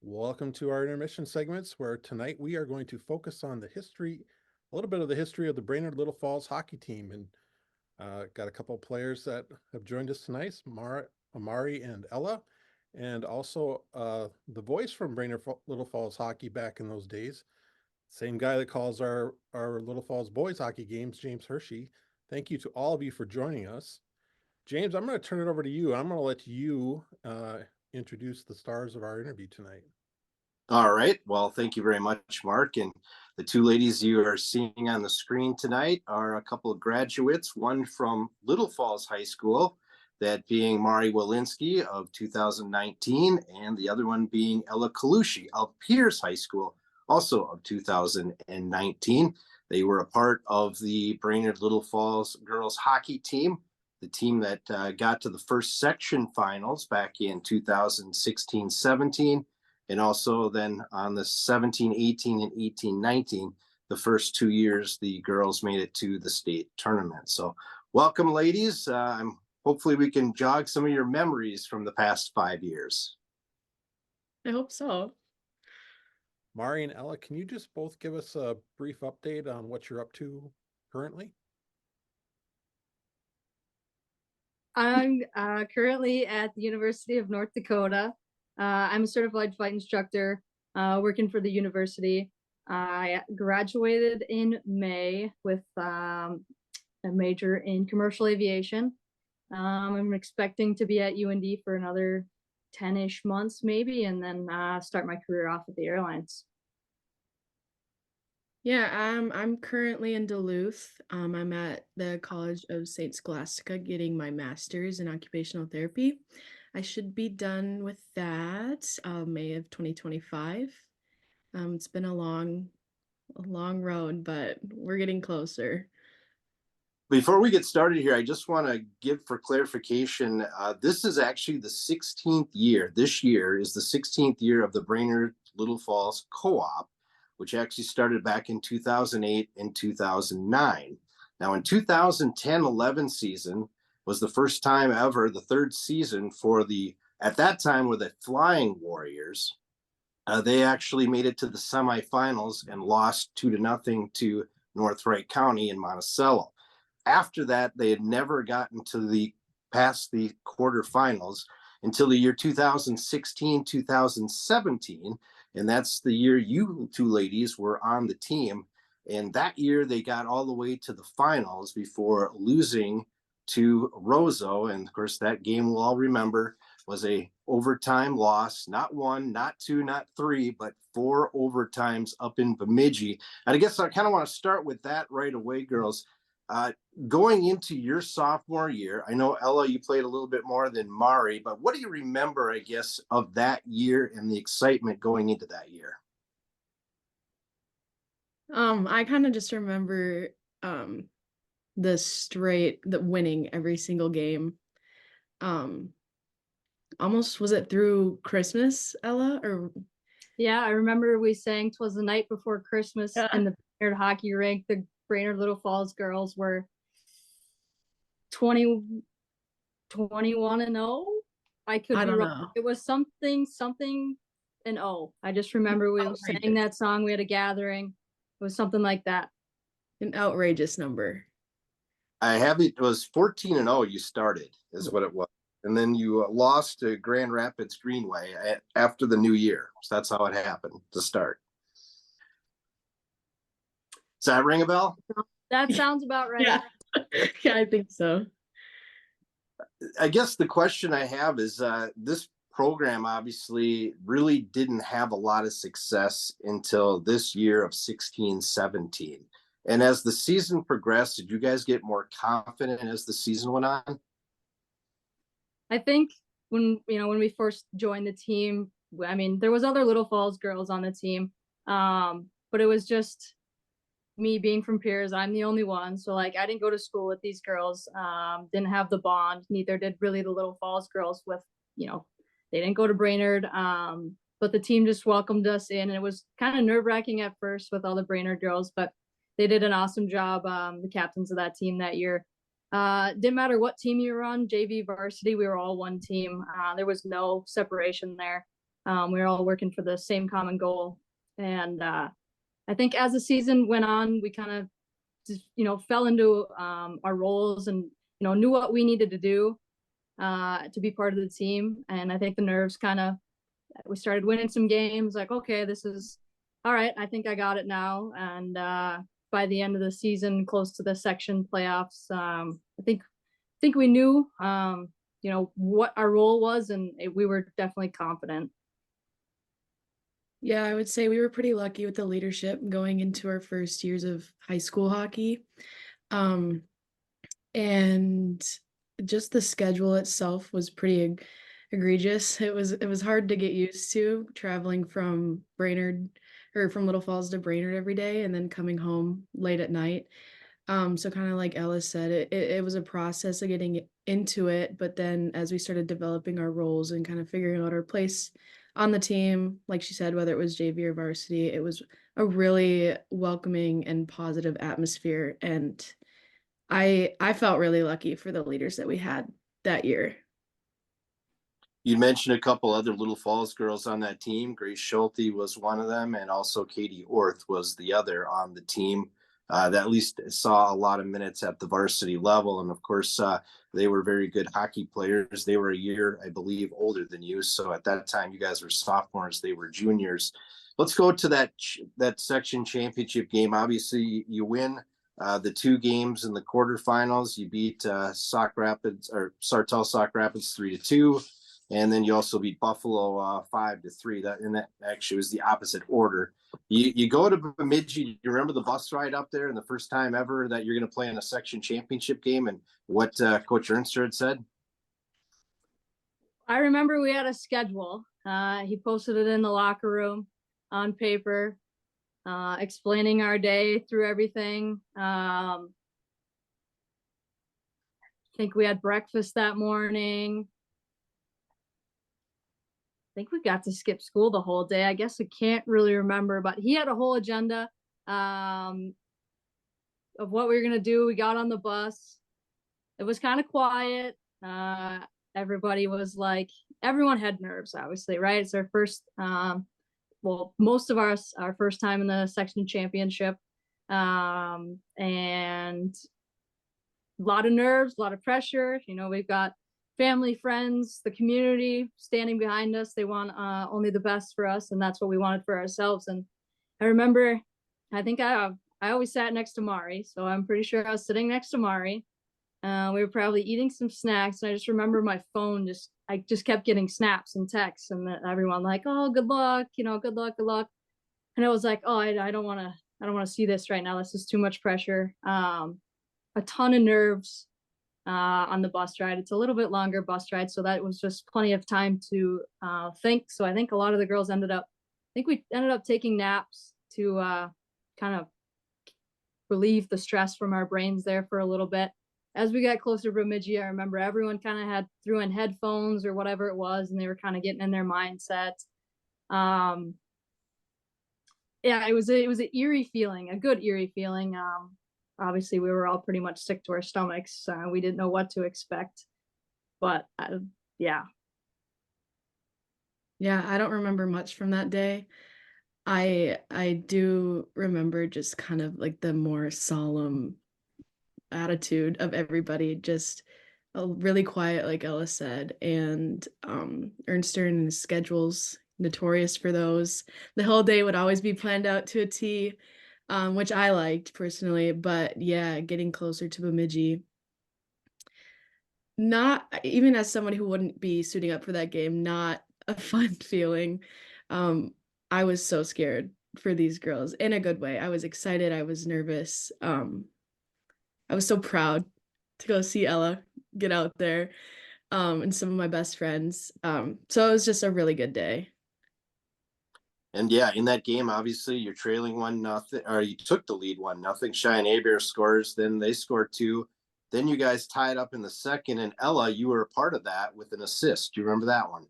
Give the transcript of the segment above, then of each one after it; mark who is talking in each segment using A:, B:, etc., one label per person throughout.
A: Welcome to our intermission segments where tonight we are going to focus on a little bit of the history of the Brainerd Little Falls hockey team. And got a couple of players that have joined us tonight, Marre and Ella, and also the voice from Little Falls hockey back in those days. Same guy that calls our Little Falls boys hockey games, James Hershey. Thank you to all of you for joining us. James, I'm going to turn it over to you. I'm going to let you introduce the stars of our interview tonight.
B: All right. Well, thank you very much, Mark. And the two ladies you are seeing on the screen tonight are a couple of graduates, one from Little Falls High School, that being Marre Welinski of 2019, and the other one being Ella Kalusche of Peters High School, also of 2019. They were a part of the Brainerd Little Falls girls hockey team, the team that got to the first section finals back in 2016-17. And also then on the 17-18 and 18-19, the first 2 years, the girls made it to the state tournament. So welcome, ladies. Hopefully we can jog some of your memories from the past 5 years.
C: I hope so.
A: Marre and Ella, can you just both give us a brief update on what you're up to currently?
C: I'm currently at the University of North Dakota. I'm a certified flight instructor working for the university. I graduated in May with a major in commercial aviation. I'm expecting to be at UND for another 10-ish months maybe, and then start my career off at the airlines.
D: Yeah, I'm currently in Duluth. I'm at the College of St. Scholastica getting my master's in occupational therapy. I should be done with that May of 2025. It's been a long road, but we're getting closer.
B: Before we get started here, I just want to give for clarification, this is actually the 16th year. This year is the 16th year of the Brainerd Little Falls Co-op, which actually started back in 2008 and 2009. Now in 2010-11 season was the first time ever, the third season for at that time were the Flying Warriors. They actually made it to the semifinals and lost 2-0 to North Wright County in Monticello. After that, they had never gotten past the quarterfinals until the year 2016-2017. And that's the year you two ladies were on the team. And that year they got all the way to the finals before losing to Roseau. And of course, that game we'll all remember was a overtime loss, not 1, not 2, not 3, but 4 overtimes up in Bemidji. And I guess I kind of want to start with that right away, girls. Going into your sophomore year, I know, Ella, you played a little bit more than Marre, but what do you remember, I guess, of that year and the excitement going into that year?
D: I kind of just remember the winning every single game. Almost, was it through Christmas, Ella? Or
C: yeah, I remember we sang "'Twas the Night Before Christmas" in the Brainerd hockey rink. The Brainerd Little Falls girls were 21-0. I don't know. It was something and I just remember we sang that song. We had a gathering. It was something like that.
D: An outrageous number.
B: It was 14-0 you started, is what it was. And then you lost to Grand Rapids Greenway after the new year. So that's how it happened to start. Does that ring a bell?
C: That sounds about right.
D: Yeah, yeah, I think so.
B: I guess the question I have is this program obviously really didn't have a lot of success until this year of 16-17. And as the season progressed, did you guys get more confident as the season went on?
C: I think when we first joined the team, I mean, there was other Little Falls girls on the team, but it was just me being from Piers. I'm the only one, so like I didn't go to school with these girls, didn't have the bond. Neither did really the Little Falls girls. They didn't go to Brainerd, but the team just welcomed us in, and it was kind of nerve-wracking at first with all the Brainerd girls, but they did an awesome job. The captains of that team that year. Didn't matter what team you were on, JV, varsity, we were all one team. There was no separation there. We were all working for the same common goal. And I think as the season went on, we kind of just, fell into our roles and, knew what we needed to do to be part of the team. And I think the nerves we started winning some games, like, okay, this is all right. I think I got it now. And by the end of the season, close to the section playoffs, I think we knew, what our role was, and we were definitely confident.
D: Yeah, I would say we were pretty lucky with the leadership going into our first years of high school hockey. Um, and just the schedule itself was pretty egregious. It was hard to get used to traveling from Brainerd or from Little Falls to Brainerd every day and then coming home late at night. So kind of like Ella said, it was a process of getting into it, but then as we started developing our roles and kind of figuring out our place on the team, like she said, whether it was JV or varsity, it was a really welcoming and positive atmosphere. And I felt really lucky for the leaders that we had that year.
B: You mentioned a couple other Little Falls girls on that team. Grace Schulte was one of them, and also Katie Orth was the other on the team that at least saw a lot of minutes at the varsity level. And of course, they were very good hockey players. They were a year, I believe, older than you. So at that time, you guys were sophomores. They were juniors. Let's go to that section championship game. Obviously, you win the 2 games in the quarterfinals. You beat Sauk Rapids or Sartell Sauk Rapids 3-2. And then you also beat Buffalo 5-3. That actually was the opposite order. You go to Bemidji. You remember the bus ride up there and the first time ever that you're going to play in a section championship game, and what Coach Ernster had said?
C: I remember we had a schedule. He posted it in the locker room on paper, explaining our day through everything. I think we had breakfast that morning. I think we got to skip school the whole day. I guess I can't really remember, but he had a whole agenda of what we were going to do. We got on the bus. It was kind of quiet. Everybody was like, everyone had nerves, obviously, right? It's our first, most of our first time in the section championship. And a lot of nerves, a lot of pressure. We've got family, friends, the community standing behind us. They want only the best for us, and that's what we wanted for ourselves. And I remember, I think I always sat next to Marre, so I'm pretty sure I was sitting next to Marre. We were probably eating some snacks, and I just remember my phone I just kept getting snaps and texts, and everyone like, "Oh, good luck, good luck, good luck." And I was like, "Oh, I don't want to see this right now. This is too much pressure." A ton of nerves on the bus ride. It's a little bit longer bus ride, so that was just plenty of time to think. So I think a lot of the girls we ended up taking naps to kind of relieve the stress from our brains there for a little bit. As we got closer to Bemidji, I remember everyone kind of threw in headphones or whatever it was, and they were kind of getting in their mindset. Yeah, it was an eerie feeling, a good eerie feeling. Obviously, we were all pretty much sick to our stomachs. We didn't know what to expect, but yeah.
D: Yeah, I don't remember much from that day. I do remember just kind of like the more solemn attitude of everybody, just really quiet, like Ella said, and Ernster and his schedules, notorious for those. The whole day would always be planned out to a T, which I liked personally. But yeah, getting closer to Bemidji, not even as someone who wouldn't be suiting up for that game, not a fun feeling. I was so scared for these girls in a good way. I was excited. I was nervous. I was so proud to go see Ella get out there, and some of my best friends. So it was just a really good day.
B: And yeah, in that game, obviously you're trailing 1-0, or you took the lead 1-0. Cheyenne Abear scores, then they scored 2. Then you guys tied up in the second, and Ella, you were a part of that with an assist. Do you remember that one?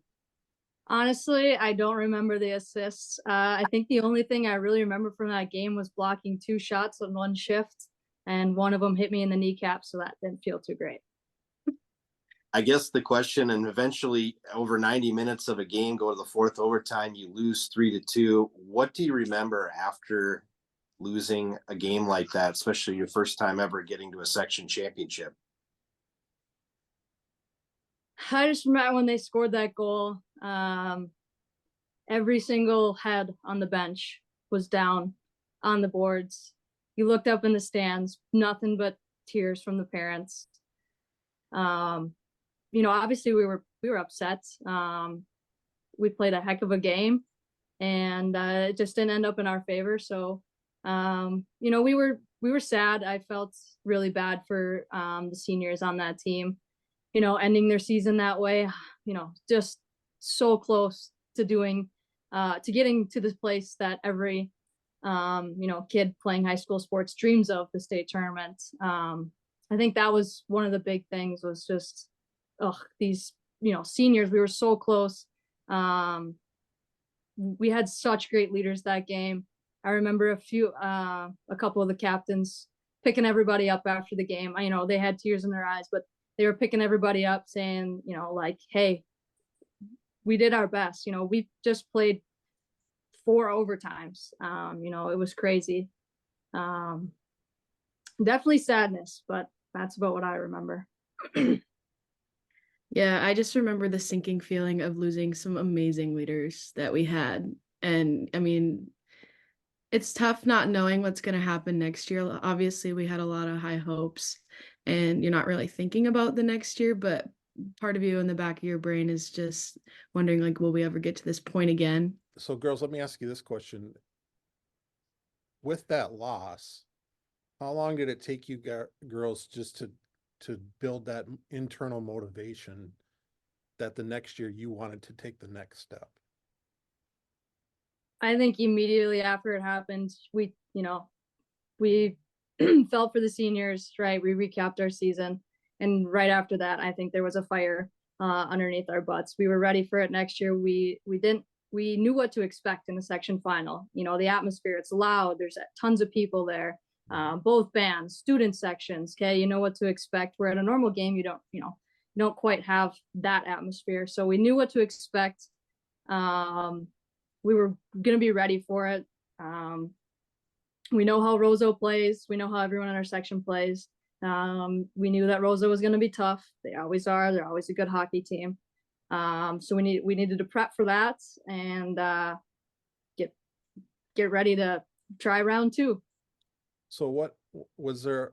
C: Honestly, I don't remember the assists. I think the only thing I really remember from that game was blocking 2 shots on one shift, and one of them hit me in the kneecap, so that didn't feel too great.
B: I guess the question, and eventually over 90 minutes of a game, go to the fourth overtime, you lose 3-2. What do you remember after losing a game like that, especially your first time ever getting to a section championship?
C: I just remember when they scored that goal, every single head on the bench was down on the boards. You looked up in the stands, nothing but tears from the parents. You know, obviously we were upset. We played a heck of a game, and it just didn't end up in our favor. So, you know, we were sad. I felt really bad for the seniors on that team. You know, ending their season that way. You know, just so close to doing, to getting to this place that every you know, kid playing high school sports dreams of, the state tournament. I think that was one of the big things, was just, these, you know, seniors, we were so close. We had such great leaders that game. I remember a couple of the captains picking everybody up after the game. You know, they had tears in their eyes, but they were picking everybody up, saying, you know, like, hey, we did our best. You know, we just played 4 overtimes. You know, it was crazy. Definitely sadness, but that's about what I remember.
D: Yeah, I just remember the sinking feeling of losing some amazing leaders that we had. And I mean, it's tough not knowing what's going to happen next year. Obviously, we had a lot of high hopes, and you're not really thinking about the next year, but part of you in the back of your brain is just wondering, like, will we ever get to this point again?
A: So girls, let me ask you this question. With that loss, how long did it take you girls just to build that internal motivation that the next year you wanted to take the next step?
C: I think immediately after it happened, we felt for the seniors, right? We recapped our season. And right after that, I think there was a fire underneath our butts. We were ready for it next year. We knew what to expect in the section final. You know, the atmosphere, it's loud. There's tons of people there, both bands, student sections. Okay. You know what to expect. Where at a normal game, you don't quite have that atmosphere. So we knew what to expect. We were going to be ready for it. We know how Roseau plays. We know how everyone in our section plays. We knew that Roseau was going to be tough. They always are. They're always a good hockey team. So we needed to prep for that and get ready to try round 2.
A: So what was there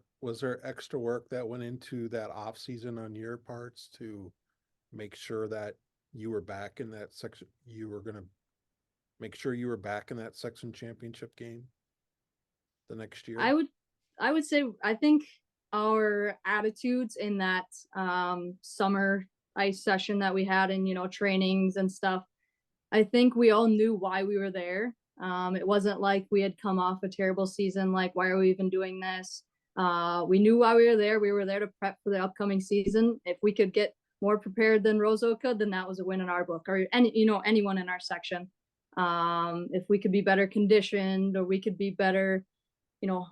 A: extra work that went into that off season on your parts to make sure that you were back in that section? You were going to make sure you were back in that section championship game the next year?
C: I would say, I think our attitudes in that summer ice session that we had, and, you know, trainings and stuff, I think we all knew why we were there. It wasn't like we had come off a terrible season, like, why are we even doing this? We knew why we were there. We were there to prep for the upcoming season. If we could get more prepared than Roseau could, then that was a win in our book, or anyone in our section. If we could be better conditioned, or we could be better, you know,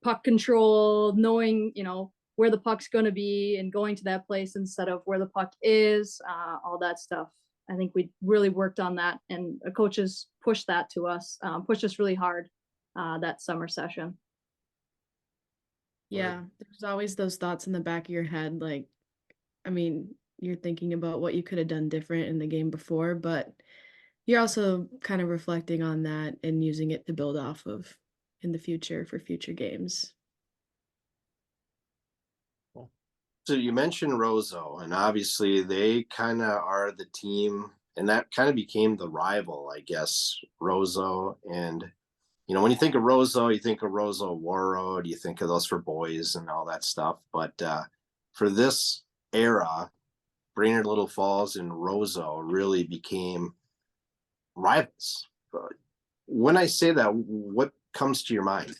C: puck control, knowing, you know, where the puck's going to be and going to that place instead of where the puck is, all that stuff. I think we really worked on that, and the coaches pushed that to us, pushed us really hard that summer session.
D: Yeah, there's always those thoughts in the back of your head. Like, I mean, you're thinking about what you could have done different in the game before, but you're also kind of reflecting on that and using it to build off of in the future for future games.
B: So you mentioned Roseau, and obviously they kind of are the team, and that kind of became the rival, I guess, Roseau. And, you know, when you think of Roseau, you think of Roseau War Road, you think of those for boys and all that stuff. But for this era, Brainerd Little Falls and Roseau really became rivals. But when I say that, what comes to your mind?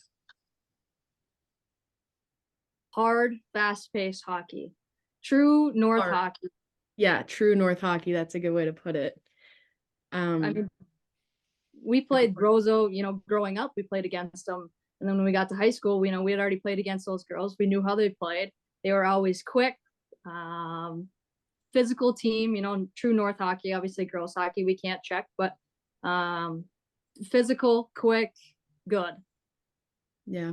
C: Hard, fast-paced hockey. True North hockey.
D: Yeah, true North hockey. That's a good way to put it.
C: I mean, we played Roseau, you know, growing up, we played against them. And then when we got to high school, we had already played against those girls. We knew how they played. They were always quick, Physical team, true North hockey, obviously girls hockey, we can't check, but physical, quick, good.
D: Yeah.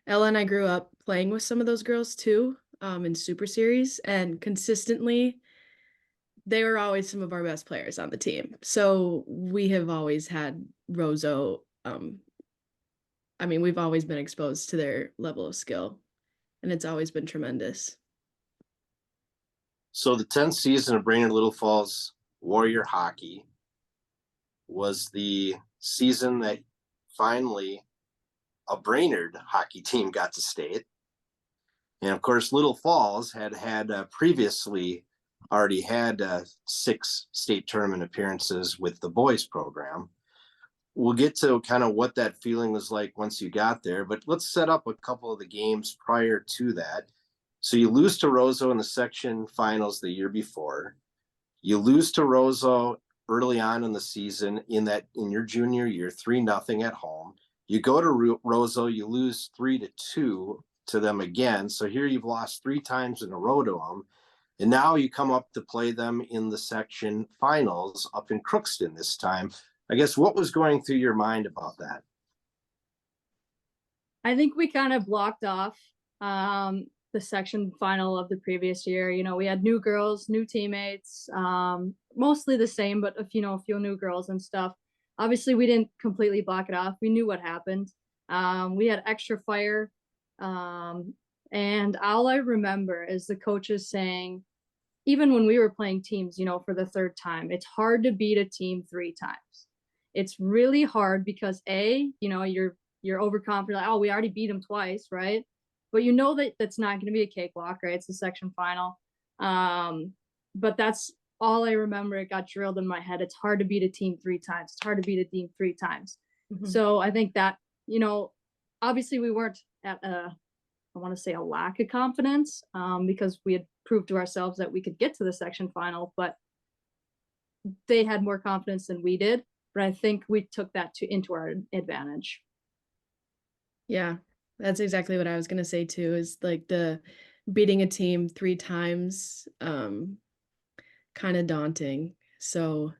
D: Ella and I grew up playing with some of those girls too, in Super Series, and consistently they were always some of our best players on the team. So we have always had Roseau. We've always been exposed to their level of skill, and it's always been tremendous.
B: So the 10th season of Brainerd Little Falls Warrior Hockey was the season that finally a Brainerd hockey team got to state. And of course, Little Falls had previously already had 6 state tournament appearances with the boys program. We'll get to kind of what that feeling was like once you got there, but let's set up a couple of the games prior to that. So you lose to Roseau in the section finals the year before. You lose to Roseau early on in the season in your junior year, 3-0 at home. You go to Roseau, you lose 3-2 to them again. So here you've lost 3 times in a row to them. And now you come up to play them in the section finals up in Crookston this time. I guess what was going through your mind about that?
C: I think we kind of blocked off the section final of the previous year. We had new girls, new teammates, mostly the same, but a few new girls and stuff. Obviously, we didn't completely block it off. We knew what happened. We had extra fire. And all I remember is the coaches saying, even when we were playing teams, for the 3rd time, it's hard to beat a team 3 times. It's really hard because you're overconfident. Like, oh, we already beat them twice, right? But that that's not going to be a cakewalk, right? It's the section final. But that's all I remember. It got drilled in my head. It's hard to beat a team 3 times. It's hard to beat a team 3 times. Mm-hmm. So I think that, obviously we weren't at I want to say a lack of confidence, because we had proved to ourselves that we could get to the section final, but they had more confidence than we did. But I think we took that into our advantage.
D: Yeah, that's exactly what I was going to say too, is like the beating a team 3 times, kind of daunting. So,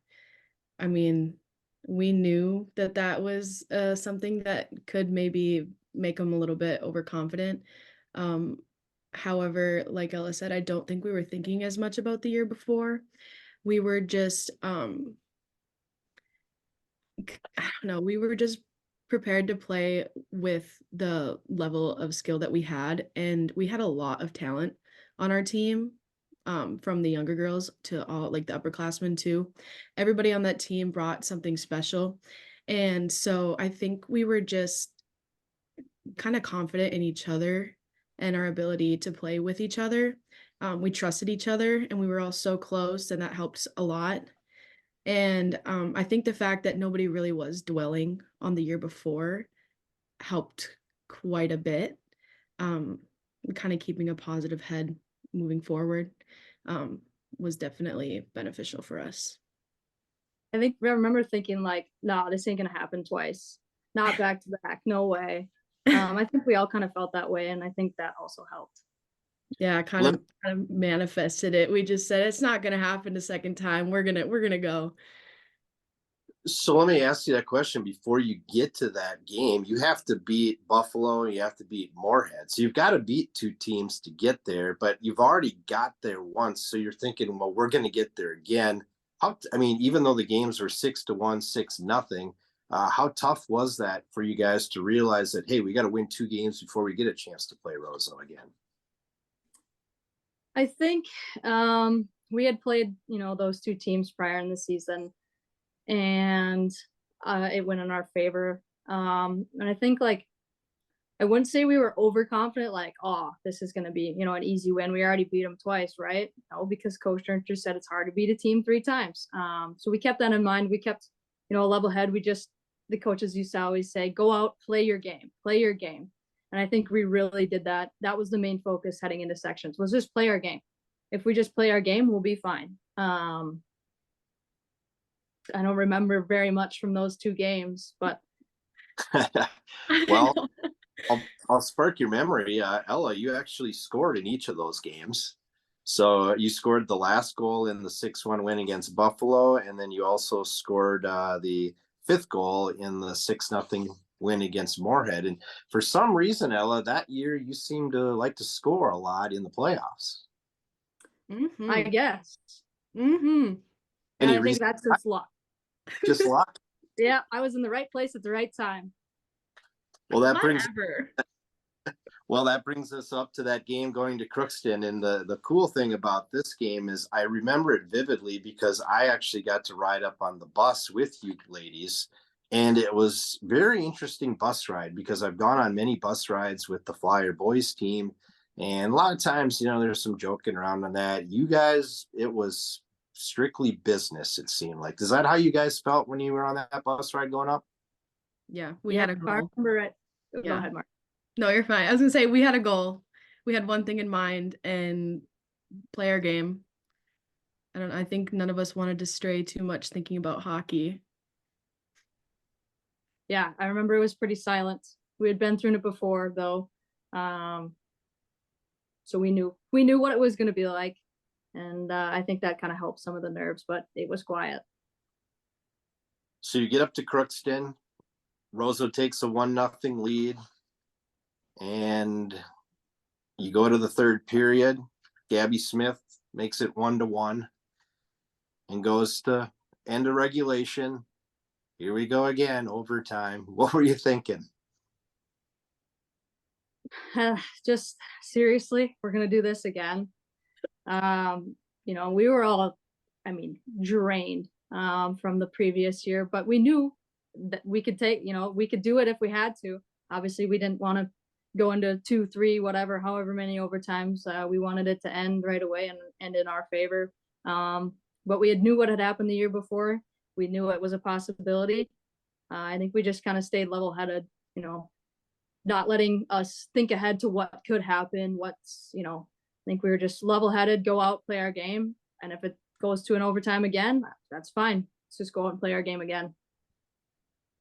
D: we knew that was something that could maybe make them a little bit overconfident. However, like Ella said, I don't think we were thinking as much about the year before. We were just, I don't know, we were just prepared to play with the level of skill that we had. And we had a lot of talent on our team, from the younger girls to all like the upperclassmen too. Everybody on that team brought something special. And so I think we were just kind of confident in each other and our ability to play with each other. We trusted each other and we were all so close, and that helped a lot. And I think the fact that nobody really was dwelling on the year before helped quite a bit. Kind of keeping a positive head moving forward was definitely beneficial for us.
C: I remember thinking like, no, this ain't gonna happen twice. Not back to back. No way. I think we all kind of felt that way, and I think that also helped.
D: Yeah, kind of manifested it. We just said it's not gonna happen the second time. We're gonna go.
B: So let me ask you that question. Before you get to that game, you have to beat Buffalo, you have to beat Moorhead. So you've got to beat 2 teams to get there, but you've already got there once. So you're thinking, well, we're going to get there again. Even though the games were 6-1, 6-0, how tough was that for you guys to realize that, hey, we got to win 2 games before we get a chance to play Roseau again?
C: I think we had played, those 2 teams prior in the season, and it went in our favor. And I think I wouldn't say we were overconfident, like, oh, this is going to be, an easy win. We already beat them twice, right? No, because Coach Turner said it's hard to beat a team 3 times. So we kept that in mind. We kept, a level head. The coaches used to always say, go out, play your game. And I think we really did that. That was the main focus heading into sections, was just play our game. If we just play our game, we'll be fine. I don't remember very much from those 2 games, but.
B: Well, I'll spark your memory. Ella, you actually scored in each of those games. So you scored the last goal in the 6-1 win against Buffalo, and then you also scored the fifth goal in the 6-0 win against Moorhead. And for some reason, Ella, that year you seemed to like to score a lot in the playoffs.
C: I guess. And
B: Any
C: I think
B: reason?
C: that's just luck.
B: Just luck?
C: Yeah, I was in the right place at the right time.
B: Well, that brings
D: Whatever.
B: Well, that brings us up to that game going to Crookston. And the cool thing about this game is I remember it vividly because I actually got to ride up on the bus with you ladies. And it was very interesting bus ride because I've gone on many bus rides with the Flyer boys team. And a lot of times, there's some joking around on that. You guys, it was strictly business, it seemed like. Is that how you guys felt when you were on that bus ride going up?
D: Yeah, we had a
C: I
D: goal.
C: remember it. Go
D: Yeah.
C: ahead, Mark.
D: No, you're fine. I was gonna say we had a goal. We had one thing in mind and play our game. I think none of us wanted to stray too much thinking about hockey.
C: Yeah, I remember it was pretty silent. We had been through it before though. So we knew what it was going to be like. And I think that kind of helped some of the nerves, but it was quiet.
B: So you get up to Crookston. Rosa takes a 1-0 lead. And you go to the third period. Gabby Smith makes it 1-1 and goes to end of regulation. Here we go again, overtime. What were you thinking?
C: Just seriously, we're going to do this again. We were all, drained from the previous year, but we knew that we could we could do it if we had to. Obviously, we didn't want to go into 2, 3, whatever, however many overtimes. We wanted it to end right away and end in our favor. But we knew what had happened the year before. We knew it was a possibility. I think we just kind of stayed level-headed, not letting us think ahead to what could happen. I think we were just level-headed, go out, play our game. And if it goes to an overtime again, that's fine. Let's just go out and play our game again.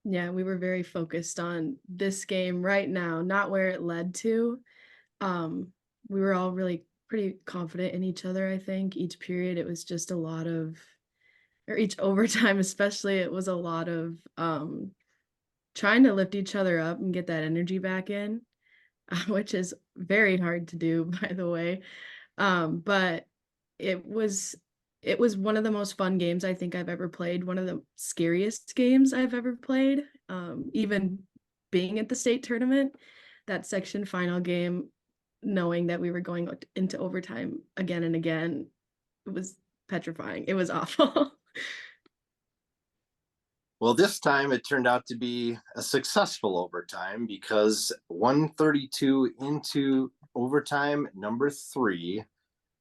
D: Yeah, we were very focused on this game right now, not where it led to. We were all really pretty confident in each other, I think. Each period, it was just or each overtime especially, it was a lot of trying to lift each other up and get that energy back in, which is very hard to do, by the way. But it was one of the most fun games I think I've ever played, one of the scariest games I've ever played. Even being at the state tournament, that section final game, knowing that we were going into overtime again and again, it was petrifying. It was awful.
B: Well, this time it turned out to be a successful overtime because 132 into overtime number 3,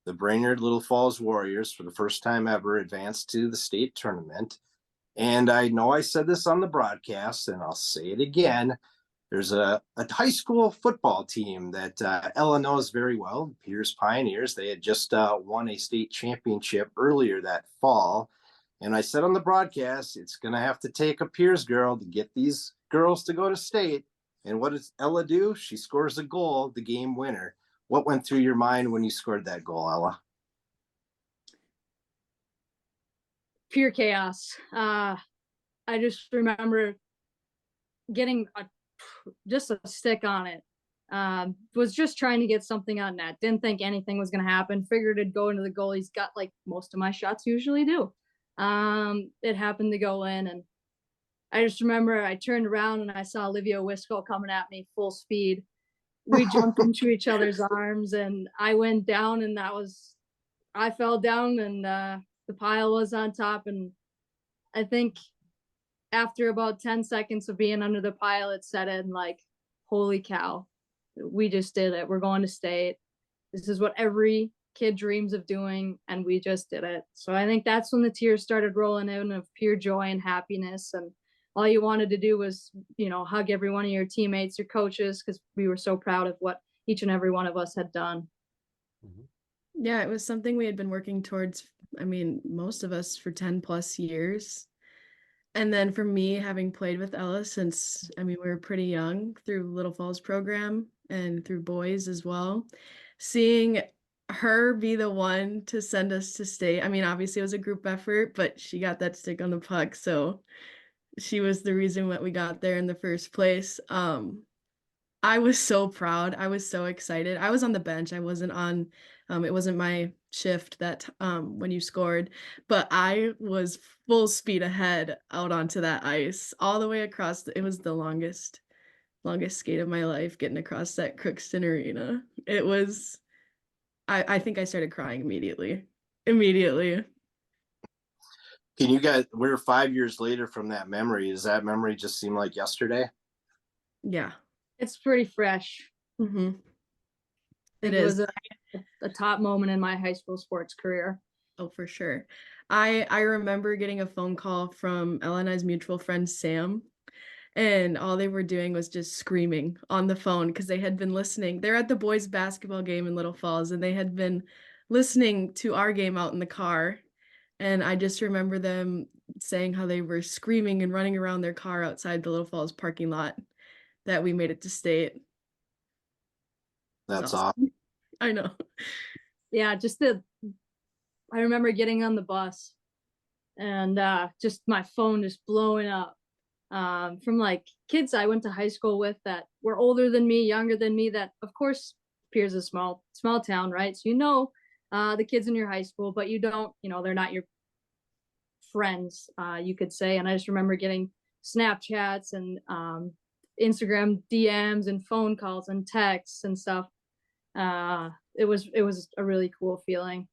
B: the Brainerd Little Falls Warriors, for the first time ever, advanced to the state tournament. And I know I said this on the broadcast, and I'll say it again. There's a high school football team that Ella knows very well, Pierce Pioneers. They had just won a state championship earlier that fall. And I said on the broadcast, it's going to have to take a Pierce girl to get these girls to go to state. And what does Ella do? She scores a goal, the game winner. What went through your mind when you scored that goal, Ella?
C: Pure chaos. I just remember getting just a stick on it. Was just trying to get something on net. Didn't think anything was going to happen. Figured it'd go into the goal. He's got like most of my shots usually do. It happened to go in, and I just remember I turned around and I saw Olivia Wisco coming at me full speed. We jumped into each other's arms, and I went down, and I fell down, and the pile was on top. And I think after about 10 seconds of being under the pile, it set in like, holy cow, we just did it. We're going to state. This is what every kid dreams of doing, and we just did it. So I think that's when the tears started rolling in of pure joy and happiness, and all you wanted to do was hug every one of your teammates, your coaches, because we were so proud of what each and every one of us had done.
D: Yeah, it was something we had been working towards, most of us, for 10 plus years. And then for me, having played with Ella since we were pretty young, through Little Falls program and through boys as well, seeing her be the one to send us to state. I mean, obviously it was a group effort, but she got that stick on the puck, so she was the reason that we got there in the first place. I was so proud. I was so excited. I was on the bench. I wasn't on, it wasn't my shift that when you scored, but I was full speed ahead out onto that ice all the way across. It was the longest skate of my life getting across that Crookston Arena. It was, I think I started crying immediately. Immediately.
B: Can you guys, we're 5 years later from that memory. Does that memory just seem like yesterday?
D: Yeah.
C: It's pretty fresh.
D: Mm-hmm.
C: It was a top moment in my high school sports career.
D: Oh, for sure. I remember getting a phone call from Ella and I's mutual friend Sam, and all they were doing was just screaming on the phone because they had been listening. They're at the boys' basketball game in Little Falls, and they had been listening to our game out in the car. And I just remember them saying how they were screaming and running around their car outside the Little Falls parking lot that we made it to state.
B: That's
D: Awesome.
B: awesome.
D: I know.
C: Yeah, I remember getting on the bus and just my phone just blowing up from like kids I went to high school with that were older than me, younger than me, that of course Pierre's a small town, right? So the kids in your high school, but you don't, they're not your friends, you could say. And I just remember getting Snapchats and Instagram DMs and phone calls and texts and stuff. It was a really cool feeling.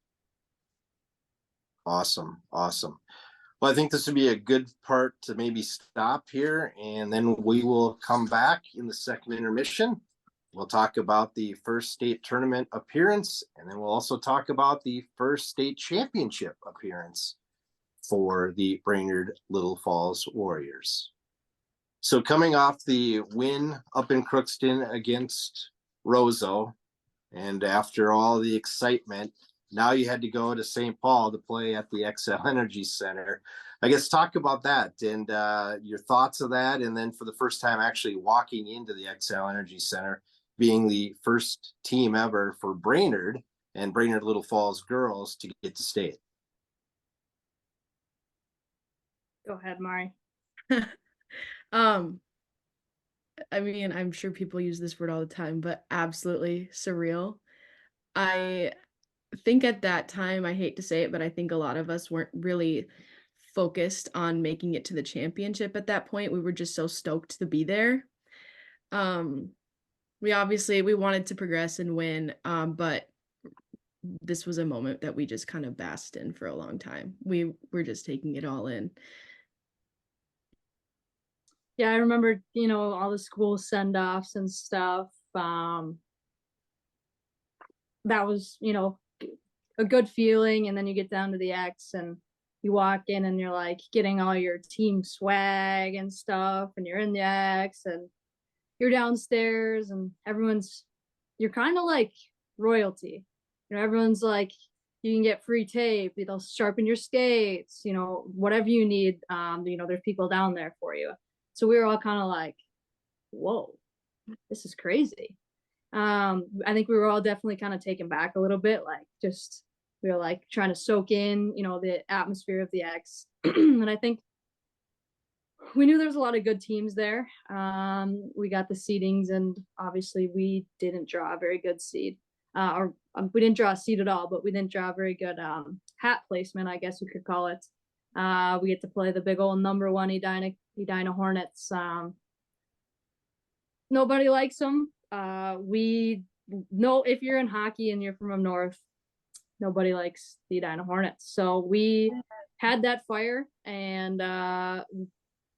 B: Awesome. Awesome. Well, I think this would be a good part to maybe stop here, and then we will come back in the second intermission. We'll talk about the first state tournament appearance, and then we'll also talk about the first state championship appearance for the Brainerd Little Falls Warriors. So coming off the win up in Crookston against Roseau, and after all the excitement, now you had to go to St. Paul to play at the XL Energy Center. I guess talk about that and your thoughts of that. And then for the first time actually walking into the XL Energy Center, being the first team ever for Brainerd and Brainerd Little Falls girls to get to state.
C: Go ahead, Marre.
D: I mean, I'm sure people use this word all the time, but absolutely surreal. I think at that time, I hate to say it, but I think a lot of us weren't really focused on making it to the championship at that point. We were just so stoked to be there. We wanted to progress and win, but this was a moment that we just kind of basked in for a long time. We were just taking it all in.
C: Yeah, I remember, all the school send-offs and stuff. That was, a good feeling. And then you get down to the X and you walk in and you're like getting all your team swag and stuff, and you're in the X and you're downstairs and you're kind of like royalty. Everyone's like, you can get free tape, they'll sharpen your skates, whatever you need. There's people down there for you. So we were all kind of like, whoa, this is crazy. I think we were all definitely kind of taken back a little bit, we were like trying to soak in, the atmosphere of the X. And I think we knew there was a lot of good teams there. We got the seedings, and obviously we didn't draw a very good seed. We didn't draw a seed at all, but we didn't draw a very good hat placement, I guess you could call it. We get to play the big old number one Edina Hornets. Nobody likes them. We know if you're in hockey and you're from up north, nobody likes the Edina Hornets. So we had that fire, and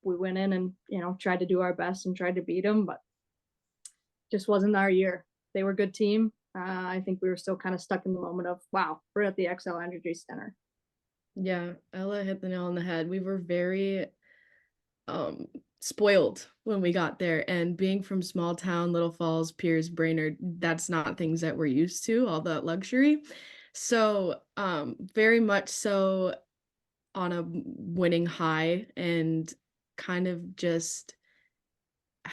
C: we went in and tried to do our best and tried to beat them, but just wasn't our year. They were a good team. I think we were still kind of stuck in the moment of, wow, we're at the XL Energy Center.
D: Yeah, Ella hit the nail on the head. We were very spoiled when we got there, and being from small town Little Falls, Pierce, Brainerd, that's not things that we're used to, all that luxury. So very much so on a winning high, and kind of just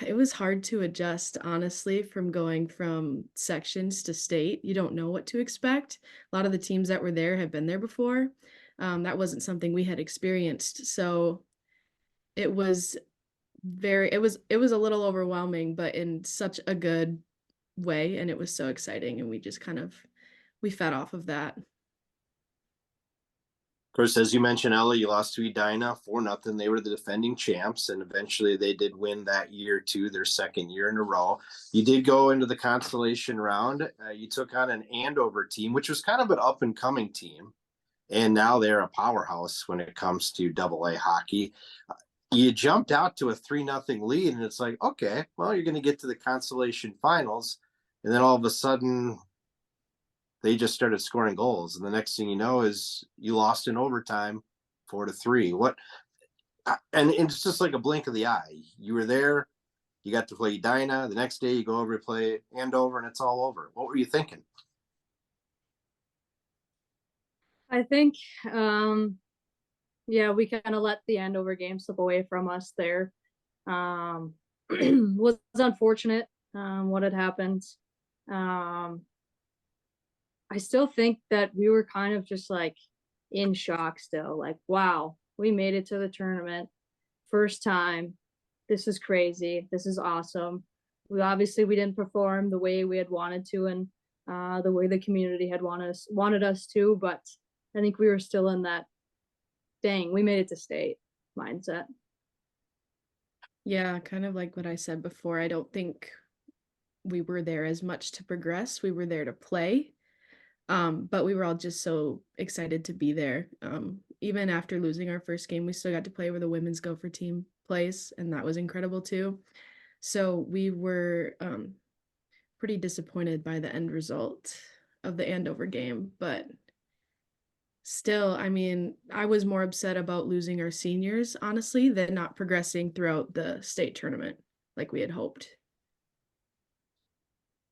D: It was hard to adjust, honestly, from going from sections to state. You don't know what to expect. A lot of the teams that were there have been there before. That wasn't something we had experienced. So it was it was a little overwhelming, but in such a good way. And it was so exciting. And we just we fed off of that.
B: Of course, as you mentioned, Ella, you lost to Edina 4-0. They were the defending champs, and eventually they did win that year too, their second year in a row. You did go into the consolation round. You took on an Andover team, which was kind of an up and coming team, and now they're a powerhouse when it comes to AA hockey. You jumped out to a 3-0 lead, and it's like, okay, well, you're going to get to the consolation finals, and then all of a sudden they just started scoring goals, and the next thing you know is you lost in overtime 4-3. And it's just like a blink of the eye. You were there, you got to play Edina. The next day you go over to play Andover, and it's all over. What were you thinking?
C: I think, yeah, we kind of let the Andover game slip away from us there. Was unfortunate, what had happened. I still think that we were kind of just like in shock still, like, wow, we made it to the tournament. First time. This is crazy. This is awesome. We didn't perform the way we had wanted to, and the way the community had wanted us to, but I think we were still in that, dang, we made it to state mindset.
D: Yeah, kind of like what I said before. I don't think we were there as much to progress. We were there to play. But we were all just so excited to be there. Even after losing our first game, we still got to play where the women's Gopher team plays, and that was incredible too. So we were pretty disappointed by the end result of the Andover game, but still, I mean, I was more upset about losing our seniors, honestly, than not progressing throughout the state tournament like we had hoped.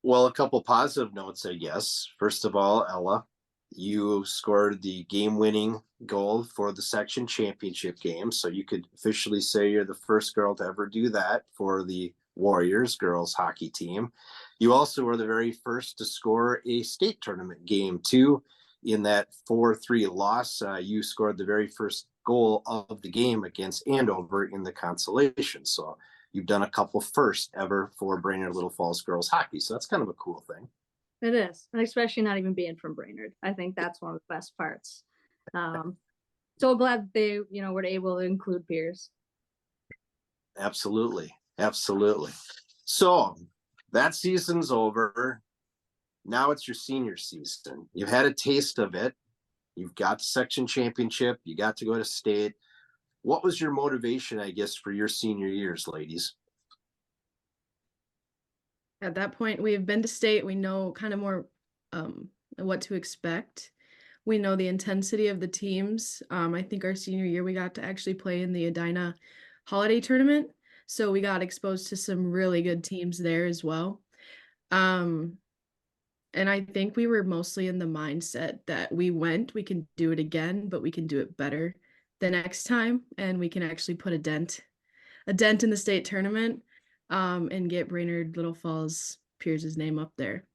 B: Well, a couple positive notes, I guess. First of all, Ella, you scored the game-winning goal for the section championship game, so you could officially say you're the first girl to ever do that for the Warriors girls hockey team. You also were the very first to score a state tournament game too. In that 4-3 loss, you scored the very first goal of the game against Andover in the consolation. So you've done a couple first ever for Brainerd Little Falls girls hockey. So that's kind of a cool thing.
C: It is, and especially not even being from Brainerd. I think that's one of the best parts. So glad they, were able to include peers.
B: Absolutely. Absolutely. So that season's over. Now it's your senior season. You've had a taste of it. You've got the section championship. You got to go to state. What was your motivation, I guess, for your senior years, ladies?
D: At that point, we've been to state. We know kind of more what to expect. We know the intensity of the teams. I think our senior year, we got to actually play in the Edina holiday tournament. So we got exposed to some really good teams there as well. And I think we were mostly in the mindset that we can do it again, but we can do it better the next time. And we can actually put a dent in the state tournament, and get Brainerd Little Falls Pierce's name up there.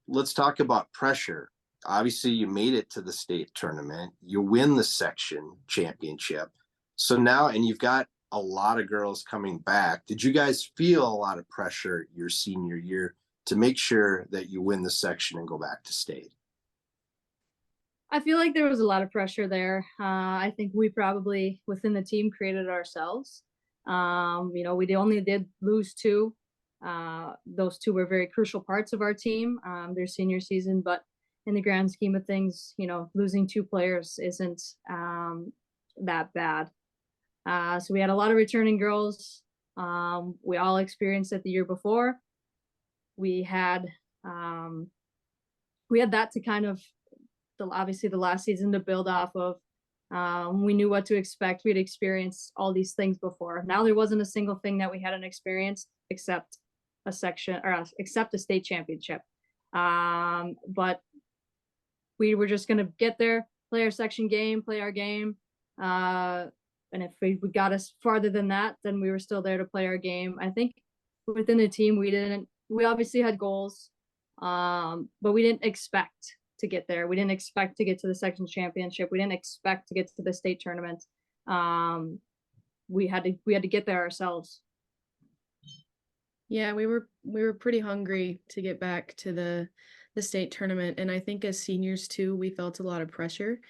B: Let's talk about pressure. Obviously, you made it to the state tournament. You win the section championship. So now, and you've got a lot of girls coming back. Did you guys feel a lot of pressure your senior year to make sure that you win the section and go back to state?
C: I feel like there was a lot of pressure there. I think we probably within the team created it ourselves. We only did lose two. Those two were very crucial parts of our team, their senior season, but in the grand scheme of things, losing two players isn't that bad. So we had a lot of returning girls. We all experienced it the year before. We had that to kind of, obviously the last season to build off of. We knew what to expect. We'd experienced all these things before. Now there wasn't a single thing that we hadn't experienced except a state championship. But we were just going to get there, play our section game, play our game, And if we got us farther than that, then we were still there to play our game. I think within the team, we obviously had goals, but we didn't expect to get there. We didn't expect to get to the section championship. We didn't expect to get to the state tournament. We had to get there ourselves.
D: Yeah, we were pretty hungry to get back to the state tournament, and I think as seniors too, we felt a lot of pressure,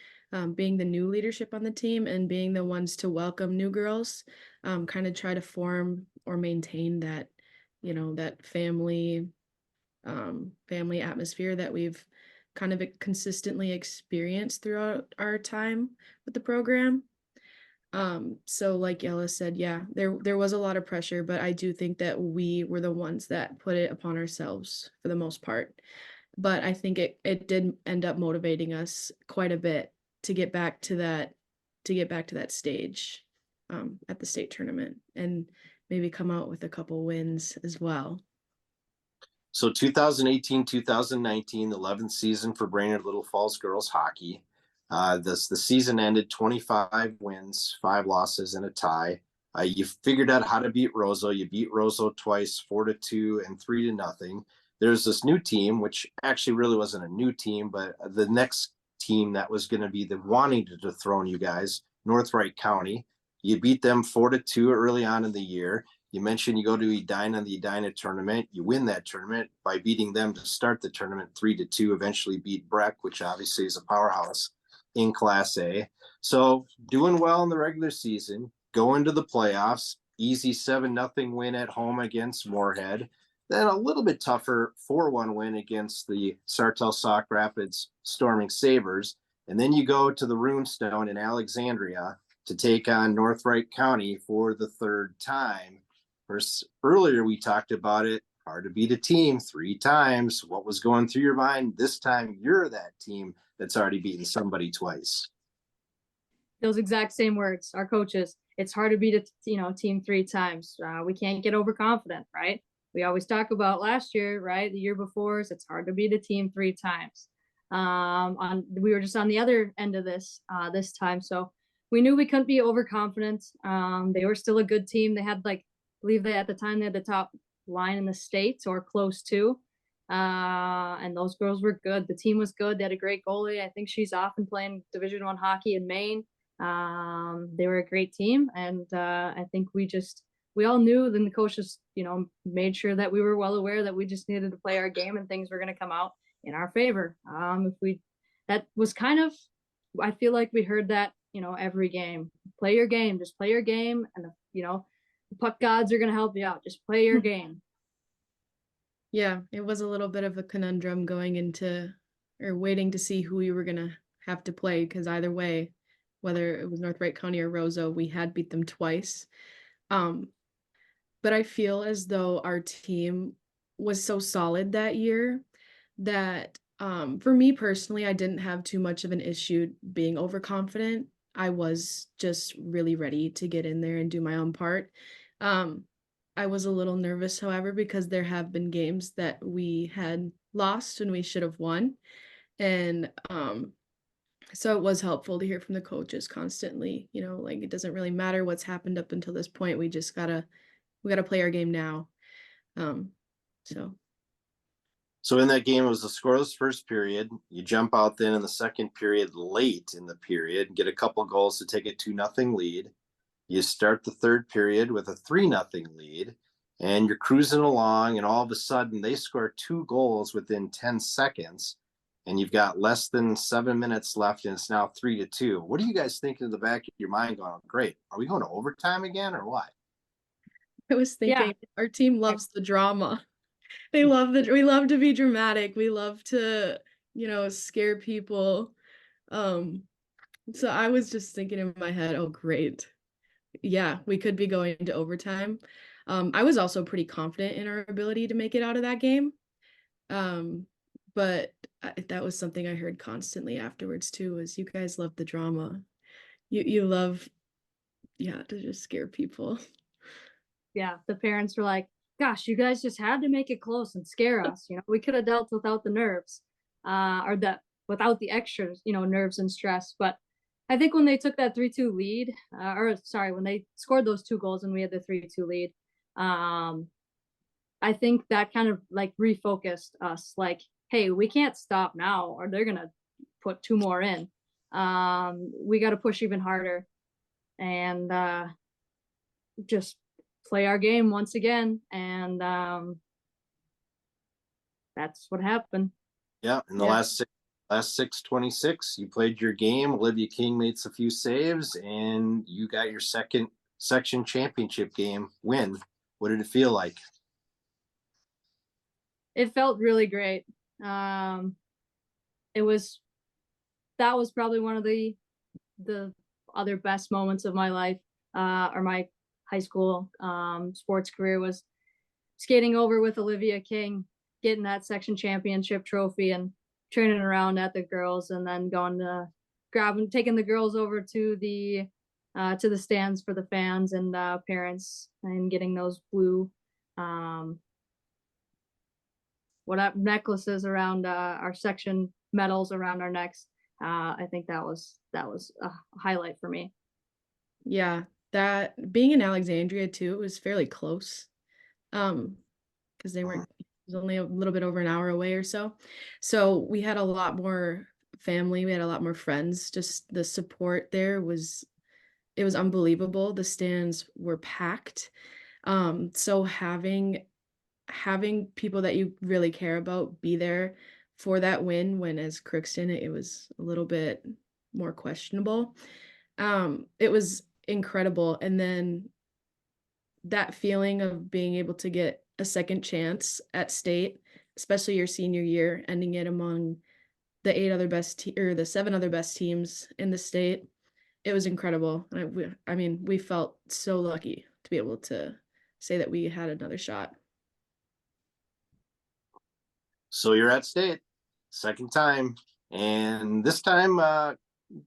D: being the new leadership on the team and being the ones to welcome new girls, kind of try to form or maintain that, that family atmosphere that we've kind of consistently experienced throughout our time with the program. So like Ella said, yeah, there was a lot of pressure, but I do think that we were the ones that put it upon ourselves for the most part. But I think it did end up motivating us quite a bit to get back to that stage at the state tournament and maybe come out with a couple wins as well.
B: So 2018-2019, the 11th season for Brainerd Little Falls girls hockey. The season ended 25 wins, 5 losses, and a tie. You figured out how to beat Roseau. You beat Roseau twice, 4-2 and 3-0. There's this new team, which actually really wasn't a new team, but the next team that was going to be the wanting to dethrone you guys, North Wright County. You beat them 4-2 early on in the year. You mentioned you go to Edina, the Edina tournament. You win that tournament by beating them to start the tournament 3-2, eventually beat Breck, which obviously is a powerhouse in Class A. So doing well in the regular season, go into the playoffs, easy 7-0 win at home against Moorhead. Then a little bit tougher 4-1 win against the Sartell Sauk Rapids Storming Sabres. And then you go to the Runestone in Alexandria to take on North Wright County for the 3rd time. First, earlier we talked about it, hard to beat a team 3 times. What was going through your mind? This time you're that team that's already beaten somebody twice.
C: Those exact same words, our coaches. It's hard to beat a team 3 times. We can't get overconfident, right? We always talk about last year, right? The year before, it's hard to beat a team 3 times. We were just on the other end of this time, so we knew we couldn't be overconfident. They were still a good team. They had at the time they had the top line in the state or close to. And those girls were good. The team was good. They had a great goalie. I think she's off and playing Division I hockey in Maine. They were a great team, and I think we all knew. Then the coaches, made sure that we were well aware that we just needed to play our game and things were going to come out in our favor. That was kind of, I feel like we heard that, every game. Play your game, just play your game, and the puck gods are going to help you out. Just play your game.
D: Yeah, it was a little bit of a conundrum going into or waiting to see who we were going to have to play, because either way, whether it was North Wright County or Roseau, we had beat them twice. But I feel as though our team was so solid that year that for me personally, I didn't have too much of an issue being overconfident. I was just really ready to get in there and do my own part. I was a little nervous, however, because there have been games that we had lost and we should have won. And so it was helpful to hear from the coaches constantly, it doesn't really matter what's happened up until this point. We just gotta play our game now.
B: So in that game, it was a scoreless first period. You jump out then in the second period, late in the period, get a couple goals to take a 2-0 lead. You start the third period with a 3-0 lead, and you're cruising along, and all of a sudden they score 2 goals within 10 seconds, and you've got less than 7 minutes left, and it's now 3-2. What are you guys thinking in the back of your mind going, great, are we going to overtime again or what?
D: I was thinking, Our team loves the drama. We love to be dramatic. We love to, scare people. So I was just thinking in my head, oh, great. Yeah, we could be going to overtime. I was also pretty confident in our ability to make it out of that game. But that was something I heard constantly afterwards too, was you guys love the drama. You love, to just scare people.
C: Yeah, the parents were like, gosh, you guys just had to make it close and scare us. We could have dealt without the nerves, without the extra, nerves and stress. But I think when they took that 3-2 lead, or sorry, when they scored those 2 goals and we had the 3-2 lead, I think that kind of like refocused us like, hey, we can't stop now or they're going to put 2 more in. We got to push even harder and just play our game once again. And that's what happened.
B: Yeah, in the last 6:26, you played your game. Olivia King made a few saves, and you got your second section championship game win. What did it feel like?
C: It felt really great. It was that was probably one of the other best moments of my life, or my high school sports career, was skating over with Olivia King, getting that section championship trophy and turning around at the girls and then going to taking the girls over to the stands for the fans and parents and getting those blue necklaces around our section medals around our necks. I think that was a highlight for me.
D: Yeah, that being in Alexandria too, it was fairly close. Because it was only a little bit over an hour away or so. So we had a lot more family, we had a lot more friends. Just the support there was unbelievable. The stands were packed. So having people that you really care about be there for that win, when as Crookston it was a little bit more questionable. It was incredible. And then that feeling of being able to get a second chance at state, especially your senior year, ending it among the 7 other best teams in the state, it was incredible. And I mean, we felt so lucky to be able to say that we had another shot.
B: So you're at state, second time, and this time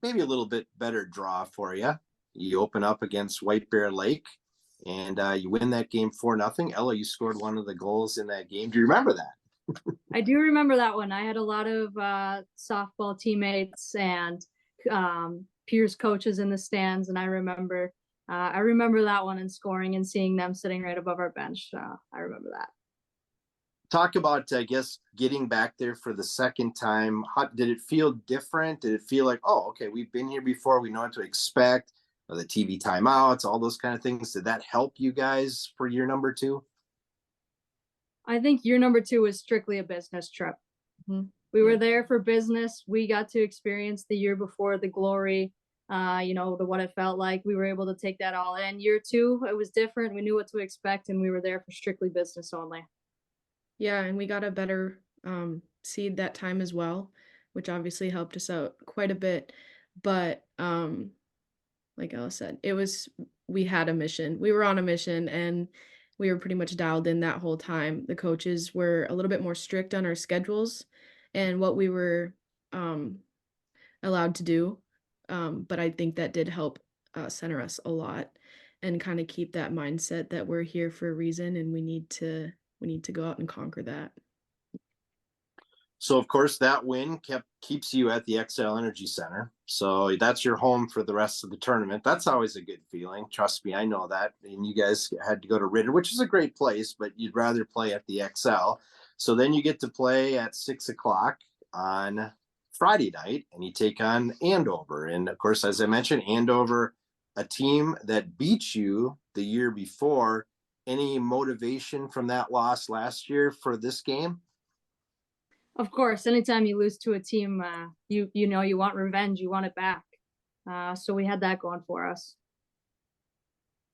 B: maybe a little bit better draw for you. You open up against White Bear Lake, and you win that game 4-0. Ella, you scored one of the goals in that game. Do you remember that?
C: I do remember that one. I had a lot of softball teammates and peers, coaches in the stands, and I remember that one and scoring and seeing them sitting right above our bench. I remember that.
B: Talk about, I guess, getting back there for the second time. How did it feel different? Did it feel like, oh, okay, we've been here before, we know what to expect, the TV timeouts, all those kind of things? Did that help you guys for year number 2?
C: I think year number 2 was strictly a business trip.
D: Mm-hmm.
C: We were there for business. We got to experience the year before, the glory, what it felt like. We were able to take that all in. Year 2, it was different. We knew what to expect, and we were there for strictly business only.
D: Yeah, and we got a better seed that time as well, which obviously helped us out quite a bit. But like Ella said, we had a mission. We were on a mission, and we were pretty much dialed in that whole time. The coaches were a little bit more strict on our schedules and what we were allowed to do. But I think that did help center us a lot and kind of keep that mindset that we're here for a reason and we need to go out and conquer that.
B: So, of course, that win keeps you at the Xcel Energy Center. So that's your home for the rest of the tournament. That's always a good feeling. Trust me, I know that. And you guys had to go to Ritter, which is a great place, but you'd rather play at the Xcel. So then you get to play at 6 o'clock on Friday night, and you take on Andover. And, of course, as I mentioned, Andover, a team that beat you the year before. Any motivation from that loss last year for this game?
C: Of course, anytime you lose to a team, you want revenge, you want it back. So we had that going for us.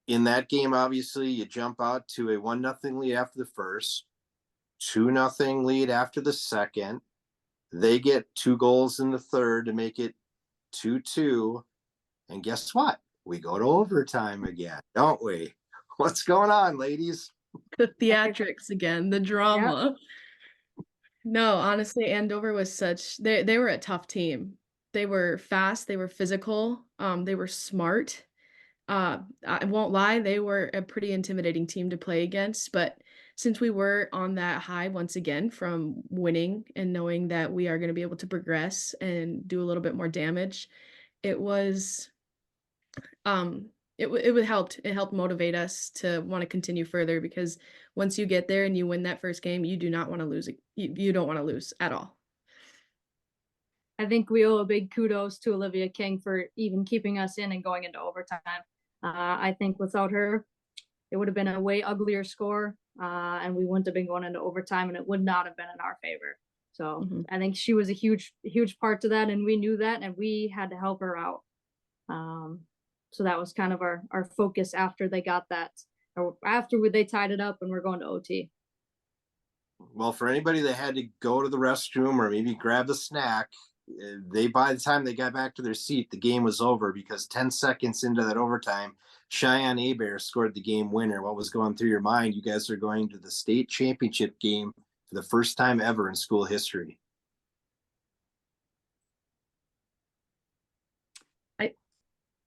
B: In that game, obviously, you jump out to a 1-0 lead after the first, 2-0 lead after the second. They get 2 goals in the third to make it 2-2. And guess what? We go to overtime again, don't we? What's going on, ladies?
D: The theatrics again, the drama. Yep. No, honestly, Andover was they were a tough team. They were fast, they were physical, they were smart. I won't lie, they were a pretty intimidating team to play against, but since we were on that high once again from winning and knowing that we are going to be able to progress and do a little bit more damage, it was it helped motivate us to want to continue further, because once you get there and you win that first game, you do not want to lose it. You don't want to lose at all.
C: I think we owe a big kudos to Olivia King for even keeping us in and going into overtime. I think without her, it would have been a way uglier score, and we wouldn't have been going into overtime, and it would not have been in our favor. So I think she was a huge part to that, and we knew that, and we had to help her out. So that was kind of our focus after they got that, or after they tied it up and we're going to OT.
B: Well, for anybody that had to go to the restroom or maybe grab a snack, by the time they got back to their seat, the game was over, because 10 seconds into that overtime, Cheyenne Abear scored the game winner. What was going through your mind? You guys are going to the state championship game for the first time ever in school history.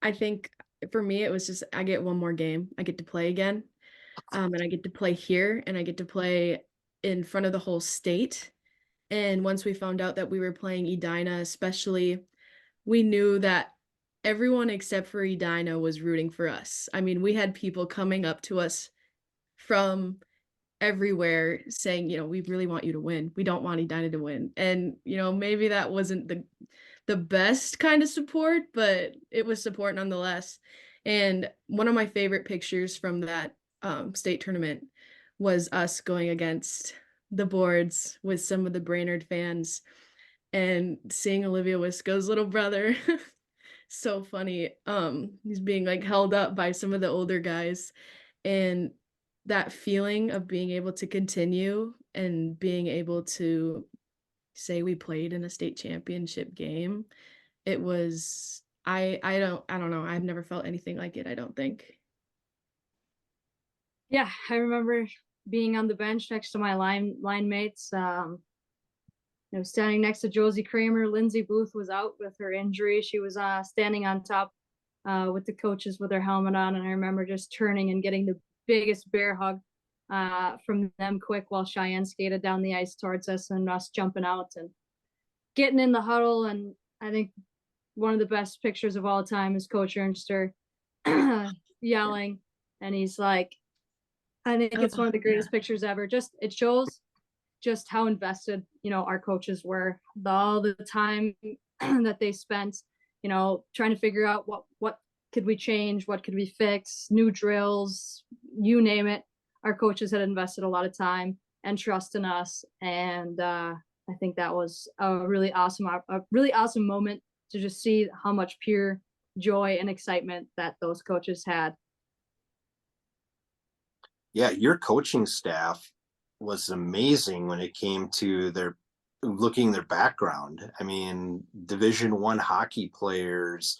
D: I think for me, it was just, I get one more game. I get to play again. And I get to play here, and I get to play in front of the whole state. And once we found out that we were playing Edina, especially, we knew that everyone except for Edina was rooting for us. I mean, we had people coming up to us from everywhere saying, we really want you to win. We don't want Edina to win. And, maybe that wasn't the best kind of support, but it was support nonetheless. And one of my favorite pictures from that state tournament was us going against the boards with some of the Brainerd fans and seeing Olivia Wisco's little brother. So funny. He's being like held up by some of the older guys, and that feeling of being able to continue and being able to say we played in a state championship game, it was, I don't know, I've never felt anything like it, I don't think.
C: Yeah, I remember being on the bench next to my line mates, standing next to Josie Kramer. Lindsay Booth was out with her injury. She was standing on top with the coaches with her helmet on, and I remember just turning and getting the biggest bear hug from them quick while Cheyenne skated down the ice towards us, and us jumping out and getting in the huddle. And I think one of the best pictures of all time is Coach Ernster yelling, and he's like, I think it's one of the greatest pictures ever. It shows just how invested, our coaches were, all the time that they spent, trying to figure out what could we change, what could we fix, new drills, you name it. Our coaches had invested a lot of time and trust in us. And I think that was a really awesome moment to just see how much pure joy and excitement that those coaches had.
B: Yeah, your coaching staff was amazing when it came to their background. I mean, Division I hockey players,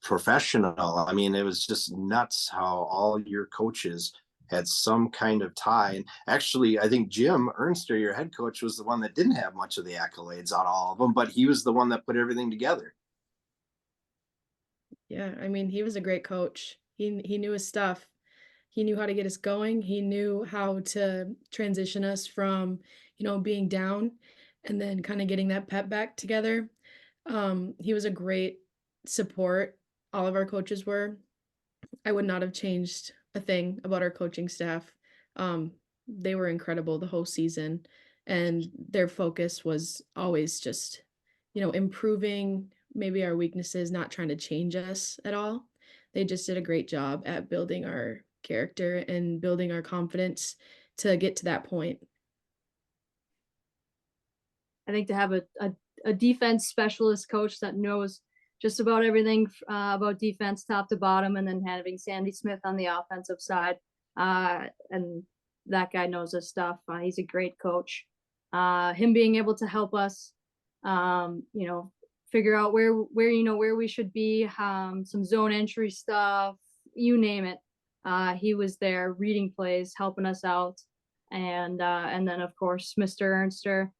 B: professional. I mean, it was just nuts how all your coaches had some kind of tie. And actually, I think Jim Ernster, your head coach, was the one that didn't have much of the accolades on all of them, but he was the one that put everything together.
D: Yeah, I mean, he was a great coach. He knew his stuff. He knew how to get us going. He knew how to transition us from, being down and then kind of getting that pep back together. He was a great support. All of our coaches were. I would not have changed a thing about our coaching staff. They were incredible the whole season, and their focus was always just, improving maybe our weaknesses, not trying to change us at all. They just did a great job at building our character and building our confidence to get to that point.
C: I think to have a defense specialist coach that knows just about everything about defense top to bottom, and then having Sandy Smith on the offensive side, and that guy knows his stuff. He's a great coach. Him being able to help us, figure out where we should be, some zone entry stuff, you name it. He was there reading plays, helping us out. And then of course, Mr. Ernster,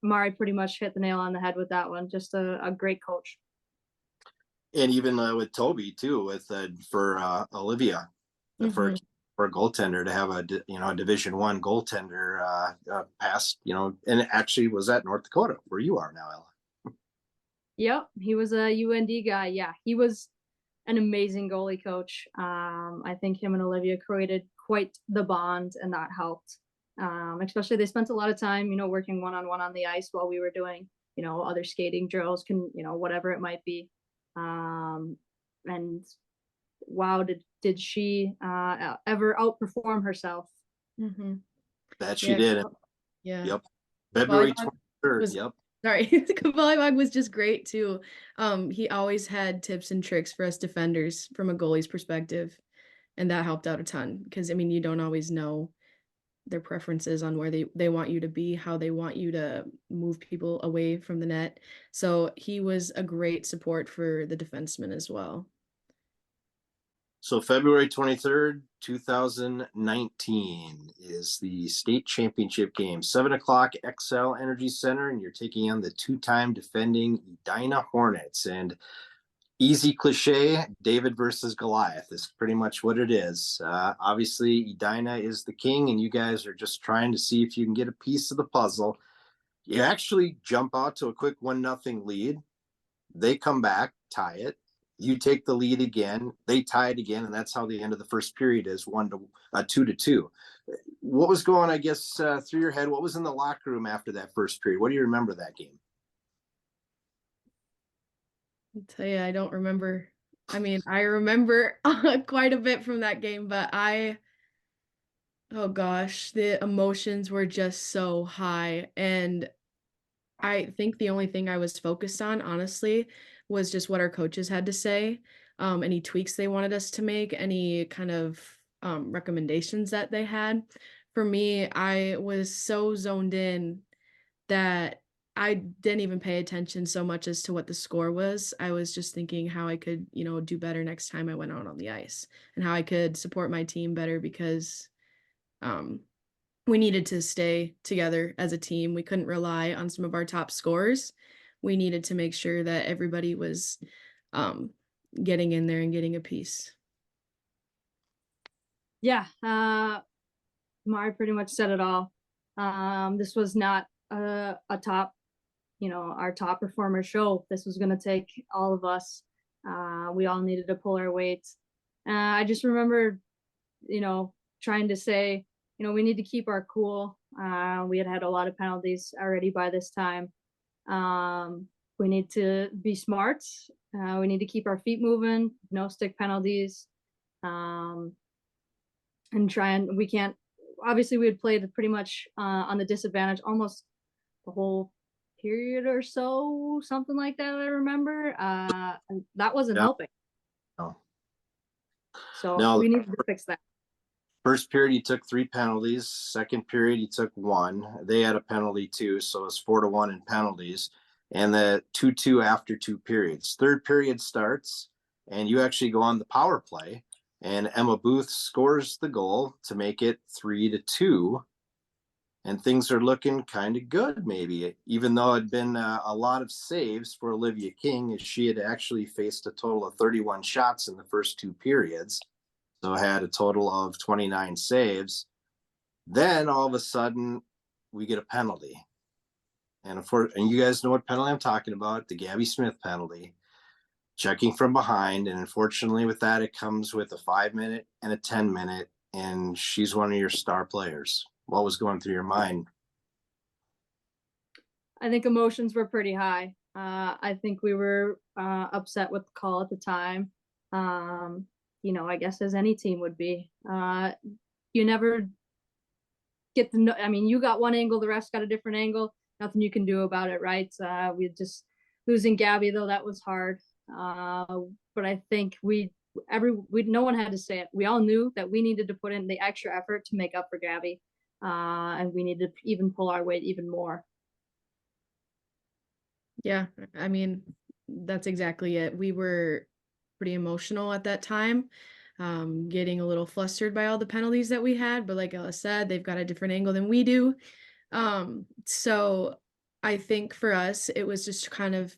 C: Marre pretty much hit the nail on the head with that one. Just a great coach.
B: And even with Toby too, for Olivia, for a goaltender to have a Division I goaltender past, and it actually was at North Dakota where you are now, Ella.
C: Yep, he was a UND guy. Yeah, he was an amazing goalie coach. I think him and Olivia created quite the bond, and that helped. Especially they spent a lot of time, working one-on-one on the ice while we were doing, other skating drills, whatever it might be. And wow, did she ever outperform herself?
D: Mm-hmm.
B: That she
D: Yeah.
B: did.
D: Yeah.
B: Yep. February
D: Volleyball
B: 23rd.
D: was
B: Yep.
D: sorry. Volleyball was just great too. He always had tips and tricks for us defenders from a goalie's perspective, and that helped out a ton because I mean you don't always know their preferences on where they want you to be, how they want you to move people away from the net. So he was a great support for the defensemen as well.
B: So February 23rd, 2019 is the state championship game, 7 o'clock XL Energy Center, and you're taking on the two-time defending Edina Hornets. And easy cliche, David versus Goliath is pretty much what it is. Obviously, Edina is the king, and you guys are just trying to see if you can get a piece of the puzzle. You actually jump out to a quick 1-0 lead. They come back, tie it. You take the lead again. They tie it again, and that's how the end of the first period is 2-2. What was going, I guess, through your head? What was in the locker room after that first period? What do you remember that game?
D: I'll tell you, I don't remember. I mean, I remember quite a bit from that game, but oh gosh, the emotions were just so high. And I think the only thing I was focused on, honestly, was just what our coaches had to say, any tweaks they wanted us to make, any kind of recommendations that they had. For me, I was so zoned in that I didn't even pay attention so much as to what the score was. I was just thinking how I could, do better next time I went out on the ice and how I could support my team better because um, we needed to stay together as a team. We couldn't rely on some of our top scorers. We needed to make sure that everybody was getting in there and getting a piece.
C: Yeah, Marre pretty much said it all. This was not a top, our top performer show. This was going to take all of us. We all needed to pull our weight. I just remember, trying to say, we need to keep our cool. We had a lot of penalties already by this time. We need to be smart. We need to keep our feet moving, no stick penalties. And we can't, obviously we had played pretty much on the disadvantage almost the whole period or so, something like that. I remember and that wasn't helping.
B: No.
C: So we need to fix that.
B: First period, you took 3 penalties. Second period, you took 1. They had a penalty too, so it's 4-1 in penalties. And the 2-2 after 2 periods. Third period starts, and you actually go on the power play, and Emma Booth scores the goal to make it 3-2. And things are looking kind of good, maybe, even though it had been a lot of saves for Olivia King, as she had actually faced a total of 31 shots in the first 2 periods. So had a total of 29 saves. Then all of a sudden, we get a penalty. And you guys know what penalty I'm talking about, the Gabby Smith penalty. Checking from behind. And unfortunately with that, it comes with a 5-minute and a 10-minute. And she's one of your star players. What was going through your mind?
C: I think emotions were pretty high. I think we were upset with the call at the time. I guess as any team would be. You never get to know. I mean, you got one angle, the rest got a different angle. Nothing you can do about it, right? We just losing Gabby though, that was hard. But I think no one had to say it. We all knew that we needed to put in the extra effort to make up for Gabby, and we need to even pull our weight even more.
D: Yeah, I mean, that's exactly it. We were pretty emotional at that time, getting a little flustered by all the penalties that we had. But like Ella said, they've got a different angle than we do. So I think for us, it was just kind of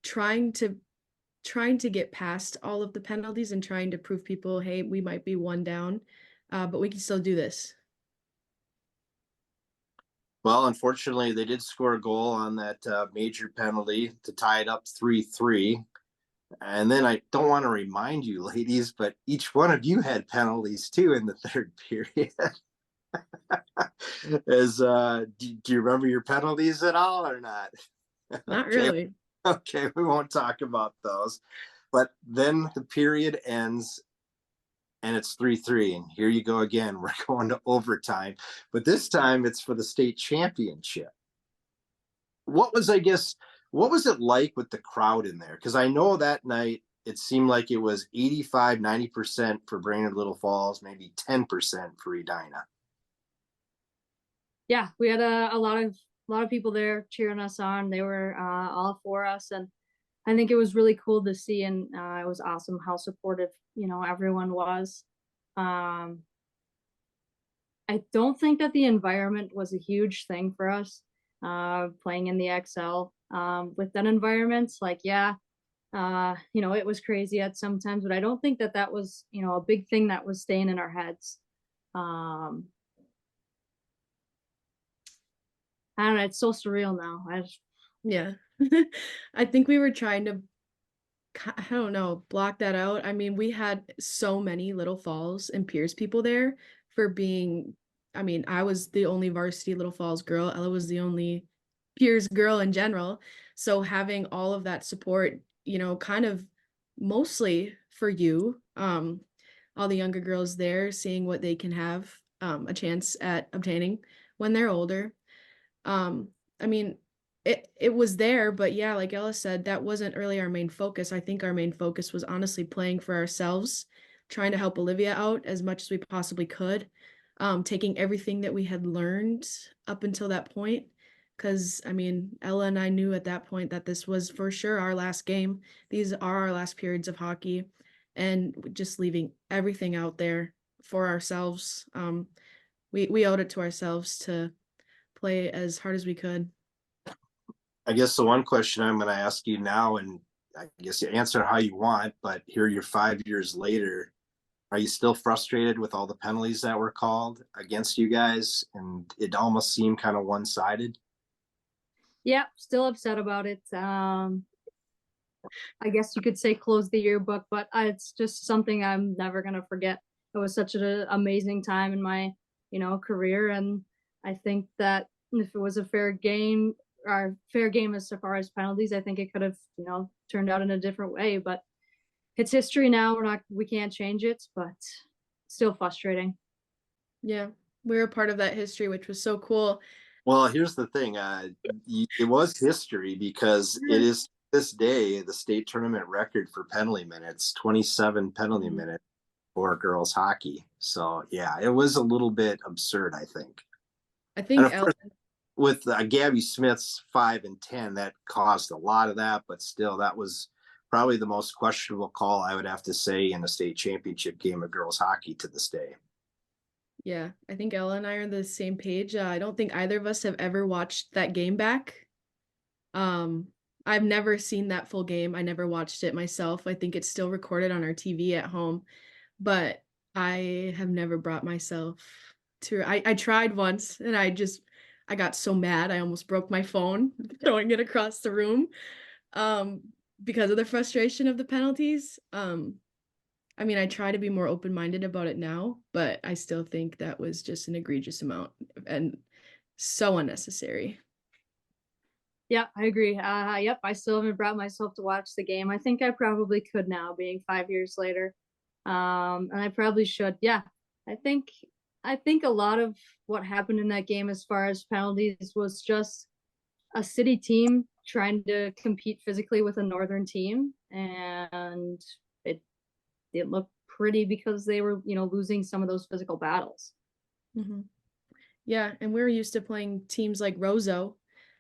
D: trying to get past all of the penalties and trying to prove people, hey, we might be one down, but we can still do this.
B: Well, unfortunately, they did score a goal on that major penalty to tie it up 3-3. And then I don't want to remind you, ladies, but each one of you had penalties too in the third period. Do you remember your penalties at all or not?
D: Not
B: Okay,
D: really.
B: okay, we won't talk about those. But then the period ends and it's 3-3. And here you go again. We're going to overtime. But this time it's for the state championship. What was it like with the crowd in there? Because I know that night it seemed like it was 85, 90% for Brainerd Little Falls, maybe 10% for Edina.
C: Yeah, we had a lot of people there cheering us on. They were all for us, and I think it was really cool to see, and it was awesome how supportive everyone was. Um, I don't think that the environment was a huge thing for us playing in the XL. With that environment, like it was crazy at some times, but I don't think that that was a big thing that was staying in our heads. Um, I don't know. It's so surreal now.
D: Yeah. I think we were trying to, I don't know, block that out. I mean, we had so many Little Falls and Pierce people there for being, I mean, I was the only varsity Little Falls girl. Ella was the only Pierce girl in general. So having all of that support, kind of mostly for you, all the younger girls there, seeing what they can have a chance at obtaining when they're older. I mean, it was there, but yeah, like Ella said, that wasn't really our main focus. I think our main focus was honestly playing for ourselves, trying to help Olivia out as much as we possibly could, taking everything that we had learned up until that point. Because, I mean, Ella and I knew at that point that this was for sure our last game. These are our last periods of hockey, and just leaving everything out there for ourselves. We owed it to ourselves to play as hard as we could.
B: I guess the one question I'm going to ask you now, and I guess you answer how you want, but here you're 5 years later. Are you still frustrated with all the penalties that were called against you guys? And it almost seemed kind of one-sided.
C: Yeah, still upset about it. I guess you could say close the yearbook, but it's just something I'm never gonna forget. It was such an amazing time in my, career, and I think that if it was a fair game or fair game as far as penalties, I think it could have, turned out in a different way. But it's history now. We can't change it, but still frustrating.
D: Yeah, we were part of that history, which was so cool.
B: Well, here's the thing. It was history because it is this day the state tournament record for penalty minutes, 27 penalty minutes for girls hockey. So yeah, it was a little bit absurd, I think.
D: I
B: And
D: think
B: of course, with Gabby Smith's 5 and 10, that caused a lot of that, but still, that was probably the most questionable call I would have to say in a state championship game of girls hockey to this day.
D: Yeah, I think Ella and I are on the same page. I don't think either of us have ever watched that game back. I've never seen that full game. I never watched it myself. I think it's still recorded on our TV at home, but I have never brought myself to. I tried once and I got so mad I almost broke my phone throwing it across the room um, because of the frustration of the penalties. I mean, I try to be more open-minded about it now, but I still think that was just an egregious amount and so unnecessary.
C: Yeah, I agree. Yep, I still haven't brought myself to watch the game. I think I probably could now, being 5 years later. And I probably should. Yeah, I think a lot of what happened in that game as far as penalties was just a city team trying to compete physically with a northern team, and it didn't look pretty because they were, losing some of those physical battles.
D: Mm-hmm. Yeah, and we're used to playing teams like Roseau,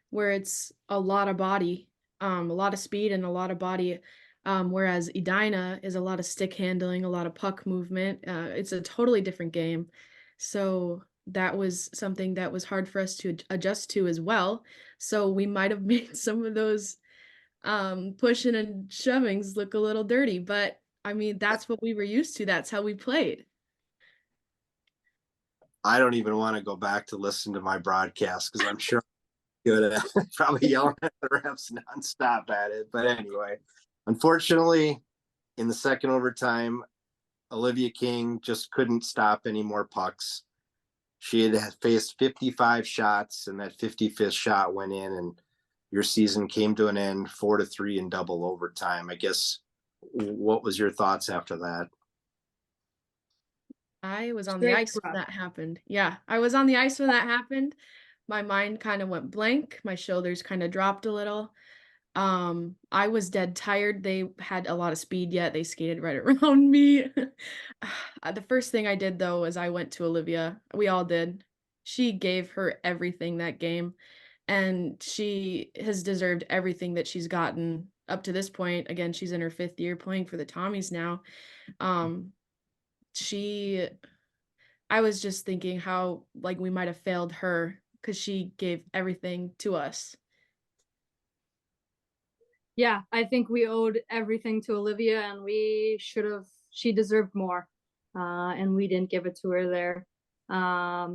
D: where it's a lot of body, a lot of speed and a lot of body, whereas Edina is a lot of stick handling, a lot of puck movement. It's a totally different game. So that was something that was hard for us to adjust to as well. So we might have made some of those pushing and shovings look a little dirty, but I mean, that's what we were used to. That's how we played.
B: I don't even want to go back to listen to my broadcast because I'm sure I'm good at probably yelling at the refs nonstop at it. But anyway, unfortunately, in the second overtime, Olivia King just couldn't stop any more pucks. She had faced 55 shots, and that 55th shot went in, and your season came to an end 4-3 in double overtime. I guess, what was your thoughts after that?
D: I was on the
C: Straight
D: ice when
C: crushed.
D: that happened. Yeah, I was on the ice when that happened. My mind kind of went blank. My shoulders kind of dropped a little. I was dead tired. They had a lot of speed yet. They skated right around me. The first thing I did though was I went to Olivia. We all did. She gave her everything that game, and she has deserved everything that she's gotten up to this point. Again, she's in her 5th year playing for the Tommies now. Um, she I was just thinking how like we might have failed her because she gave everything to us.
C: Yeah, I think we owed everything to Olivia, and she deserved more. And we didn't give it to her there. I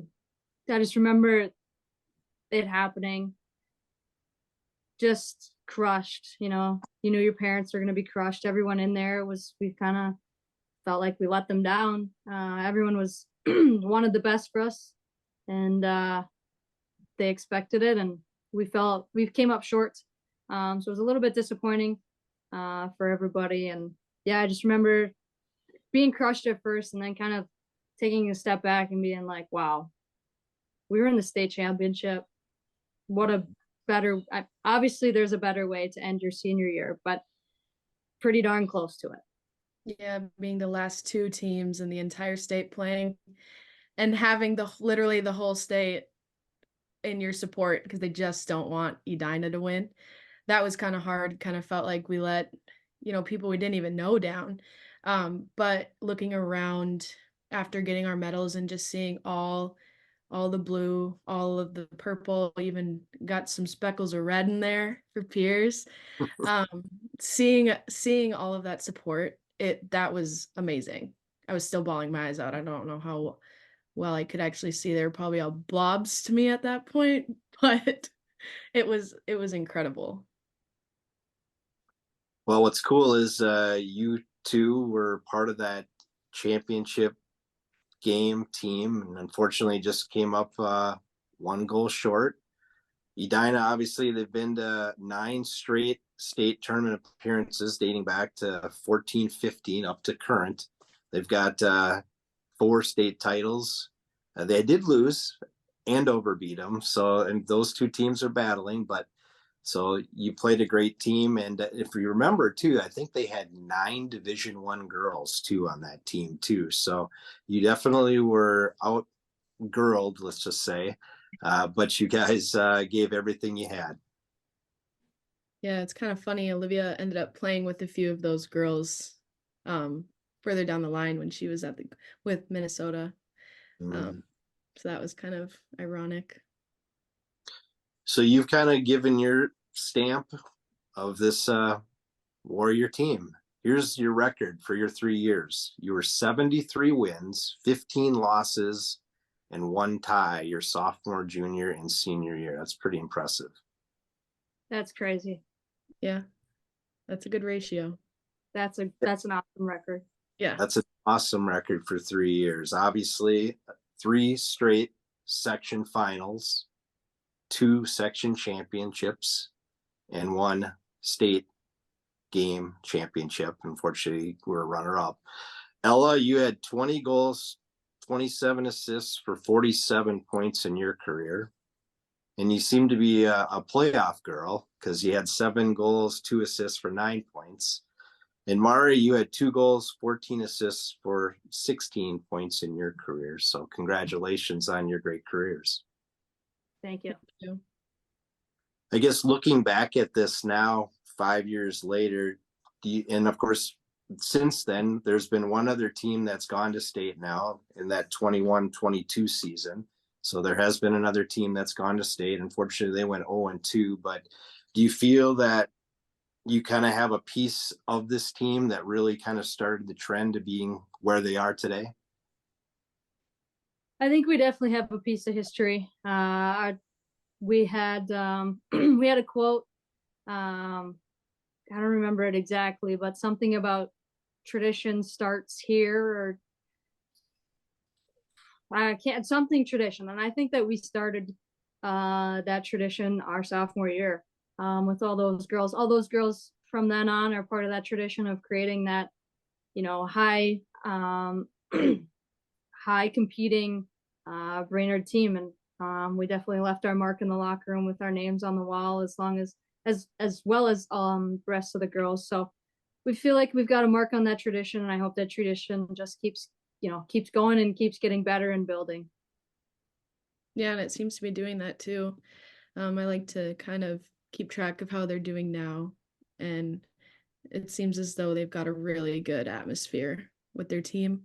C: just remember it happening, just crushed, you knew your parents are going to be crushed. Everyone in there we kind of felt like we let them down. Everyone was wanted the best for us, and they expected it, and we came up short. So it was a little bit disappointing for everybody. And yeah, I just remember being crushed at first, and then kind of taking a step back and being like, wow, we were in the state championship. What a obviously there's a better way to end your senior year, but pretty darn close to it.
D: Yeah, being the last 2 teams in the entire state playing and having literally the whole state in your support because they just don't want Edina to win. That was kind of hard. Kind of felt like we let, people we didn't even know down. But looking around after getting our medals and just seeing all the blue, all of the purple, even got some speckles of red in there for Piers. Um, seeing all of that support, that was amazing. I was still bawling my eyes out. I don't know how well I could actually see. They were probably all blobs to me at that point, but it was incredible.
B: Well, what's cool is you two were part of that championship game team, and unfortunately just came up 1 goal short. Edina, obviously, they've been to 9 straight state tournament appearances dating back to 14-15 up to current. They've got 4 state titles. They did lose Andover beat them. So, and those 2 teams are battling, but so you played a great team. And if you remember too, I think they had 9 Division I girls too on that team too. So you definitely were outgirled, let's just say. But you guys gave everything you had.
D: Yeah, it's kind of funny. Olivia ended up playing with a few of those girls further down the line when she was with Minnesota.
B: Mm.
D: So that was kind of ironic.
B: So you've kind of given your stamp of this Warrior team. Here's your record for your 3 years. You were 73 wins, 15 losses, and 1 tie your sophomore, junior, and senior year. That's pretty impressive.
C: That's crazy.
D: Yeah, that's a good ratio.
C: That's an awesome record.
D: Yeah.
B: That's an awesome record for 3 years. Obviously, 3 straight section finals, 2 section championships, and 1 state game championship. Unfortunately, we're a runner-up. Ella, you had 20 goals, 27 assists for 47 points in your career. And you seem to be a playoff girl because you had 7 goals, 2 assists for 9 points. And Marre, you had 2 goals, 14 assists for 16 points in your career. So congratulations on your great careers.
C: Thank you.
D: Thank you.
B: I guess looking back at this now, 5 years later, and of course, since then, there's been one other team that's gone to state now in that 21-22 season. So there has been another team that's gone to state. Unfortunately, they went 0-2. But do you feel that you kind of have a piece of this team that really kind of started the trend to being where they are today?
C: I think we definitely have a piece of history. We had we had a quote. I don't remember it exactly, but something about tradition starts here, or I can't, something tradition. And I think that we started that tradition our sophomore year, with all those girls. All those girls from then on are part of that tradition of creating that, high high competing Brainerd team. And we definitely left our mark in the locker room with our names on the wall, as well as the rest of the girls. So we feel like we've got a mark on that tradition, and I hope that tradition just keeps going and keeps getting better and building.
D: Yeah, and it seems to be doing that too. I like to kind of keep track of how they're doing now, and it seems as though they've got a really good atmosphere with their team.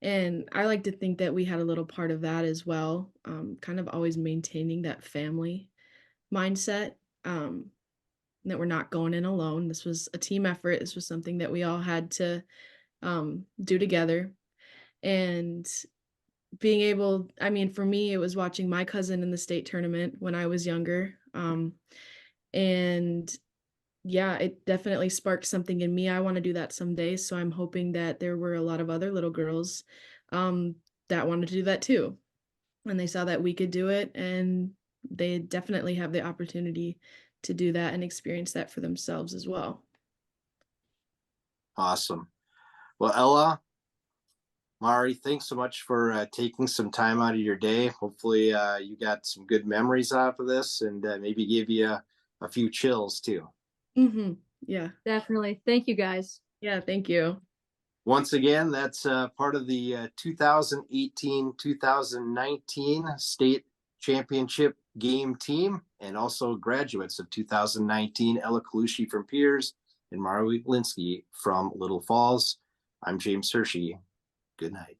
D: And I like to think that we had a little part of that as well, kind of always maintaining that family mindset, that we're not going in alone. This was a team effort. This was something that we all had to do together. And being able, I mean, for me, it was watching my cousin in the state tournament when I was younger. And yeah, it definitely sparked something in me. I want to do that someday. So I'm hoping that there were a lot of other little girls that wanted to do that too. And they saw that we could do it, and they definitely have the opportunity to do that and experience that for themselves as well.
B: Awesome. Well, Ella, Marre, thanks so much for taking some time out of your day. Hopefully you got some good memories off of this, and maybe give you a few chills too.
D: Mm-hmm. Yeah.
C: Definitely. Thank you, guys.
D: Yeah. Thank you.
B: Once again, that's part of the 2018-2019 state championship game team, and also graduates of 2019, Ella Kalusche from Piers and Marre Welinski from Little Falls. I'm James Hershey. Good night.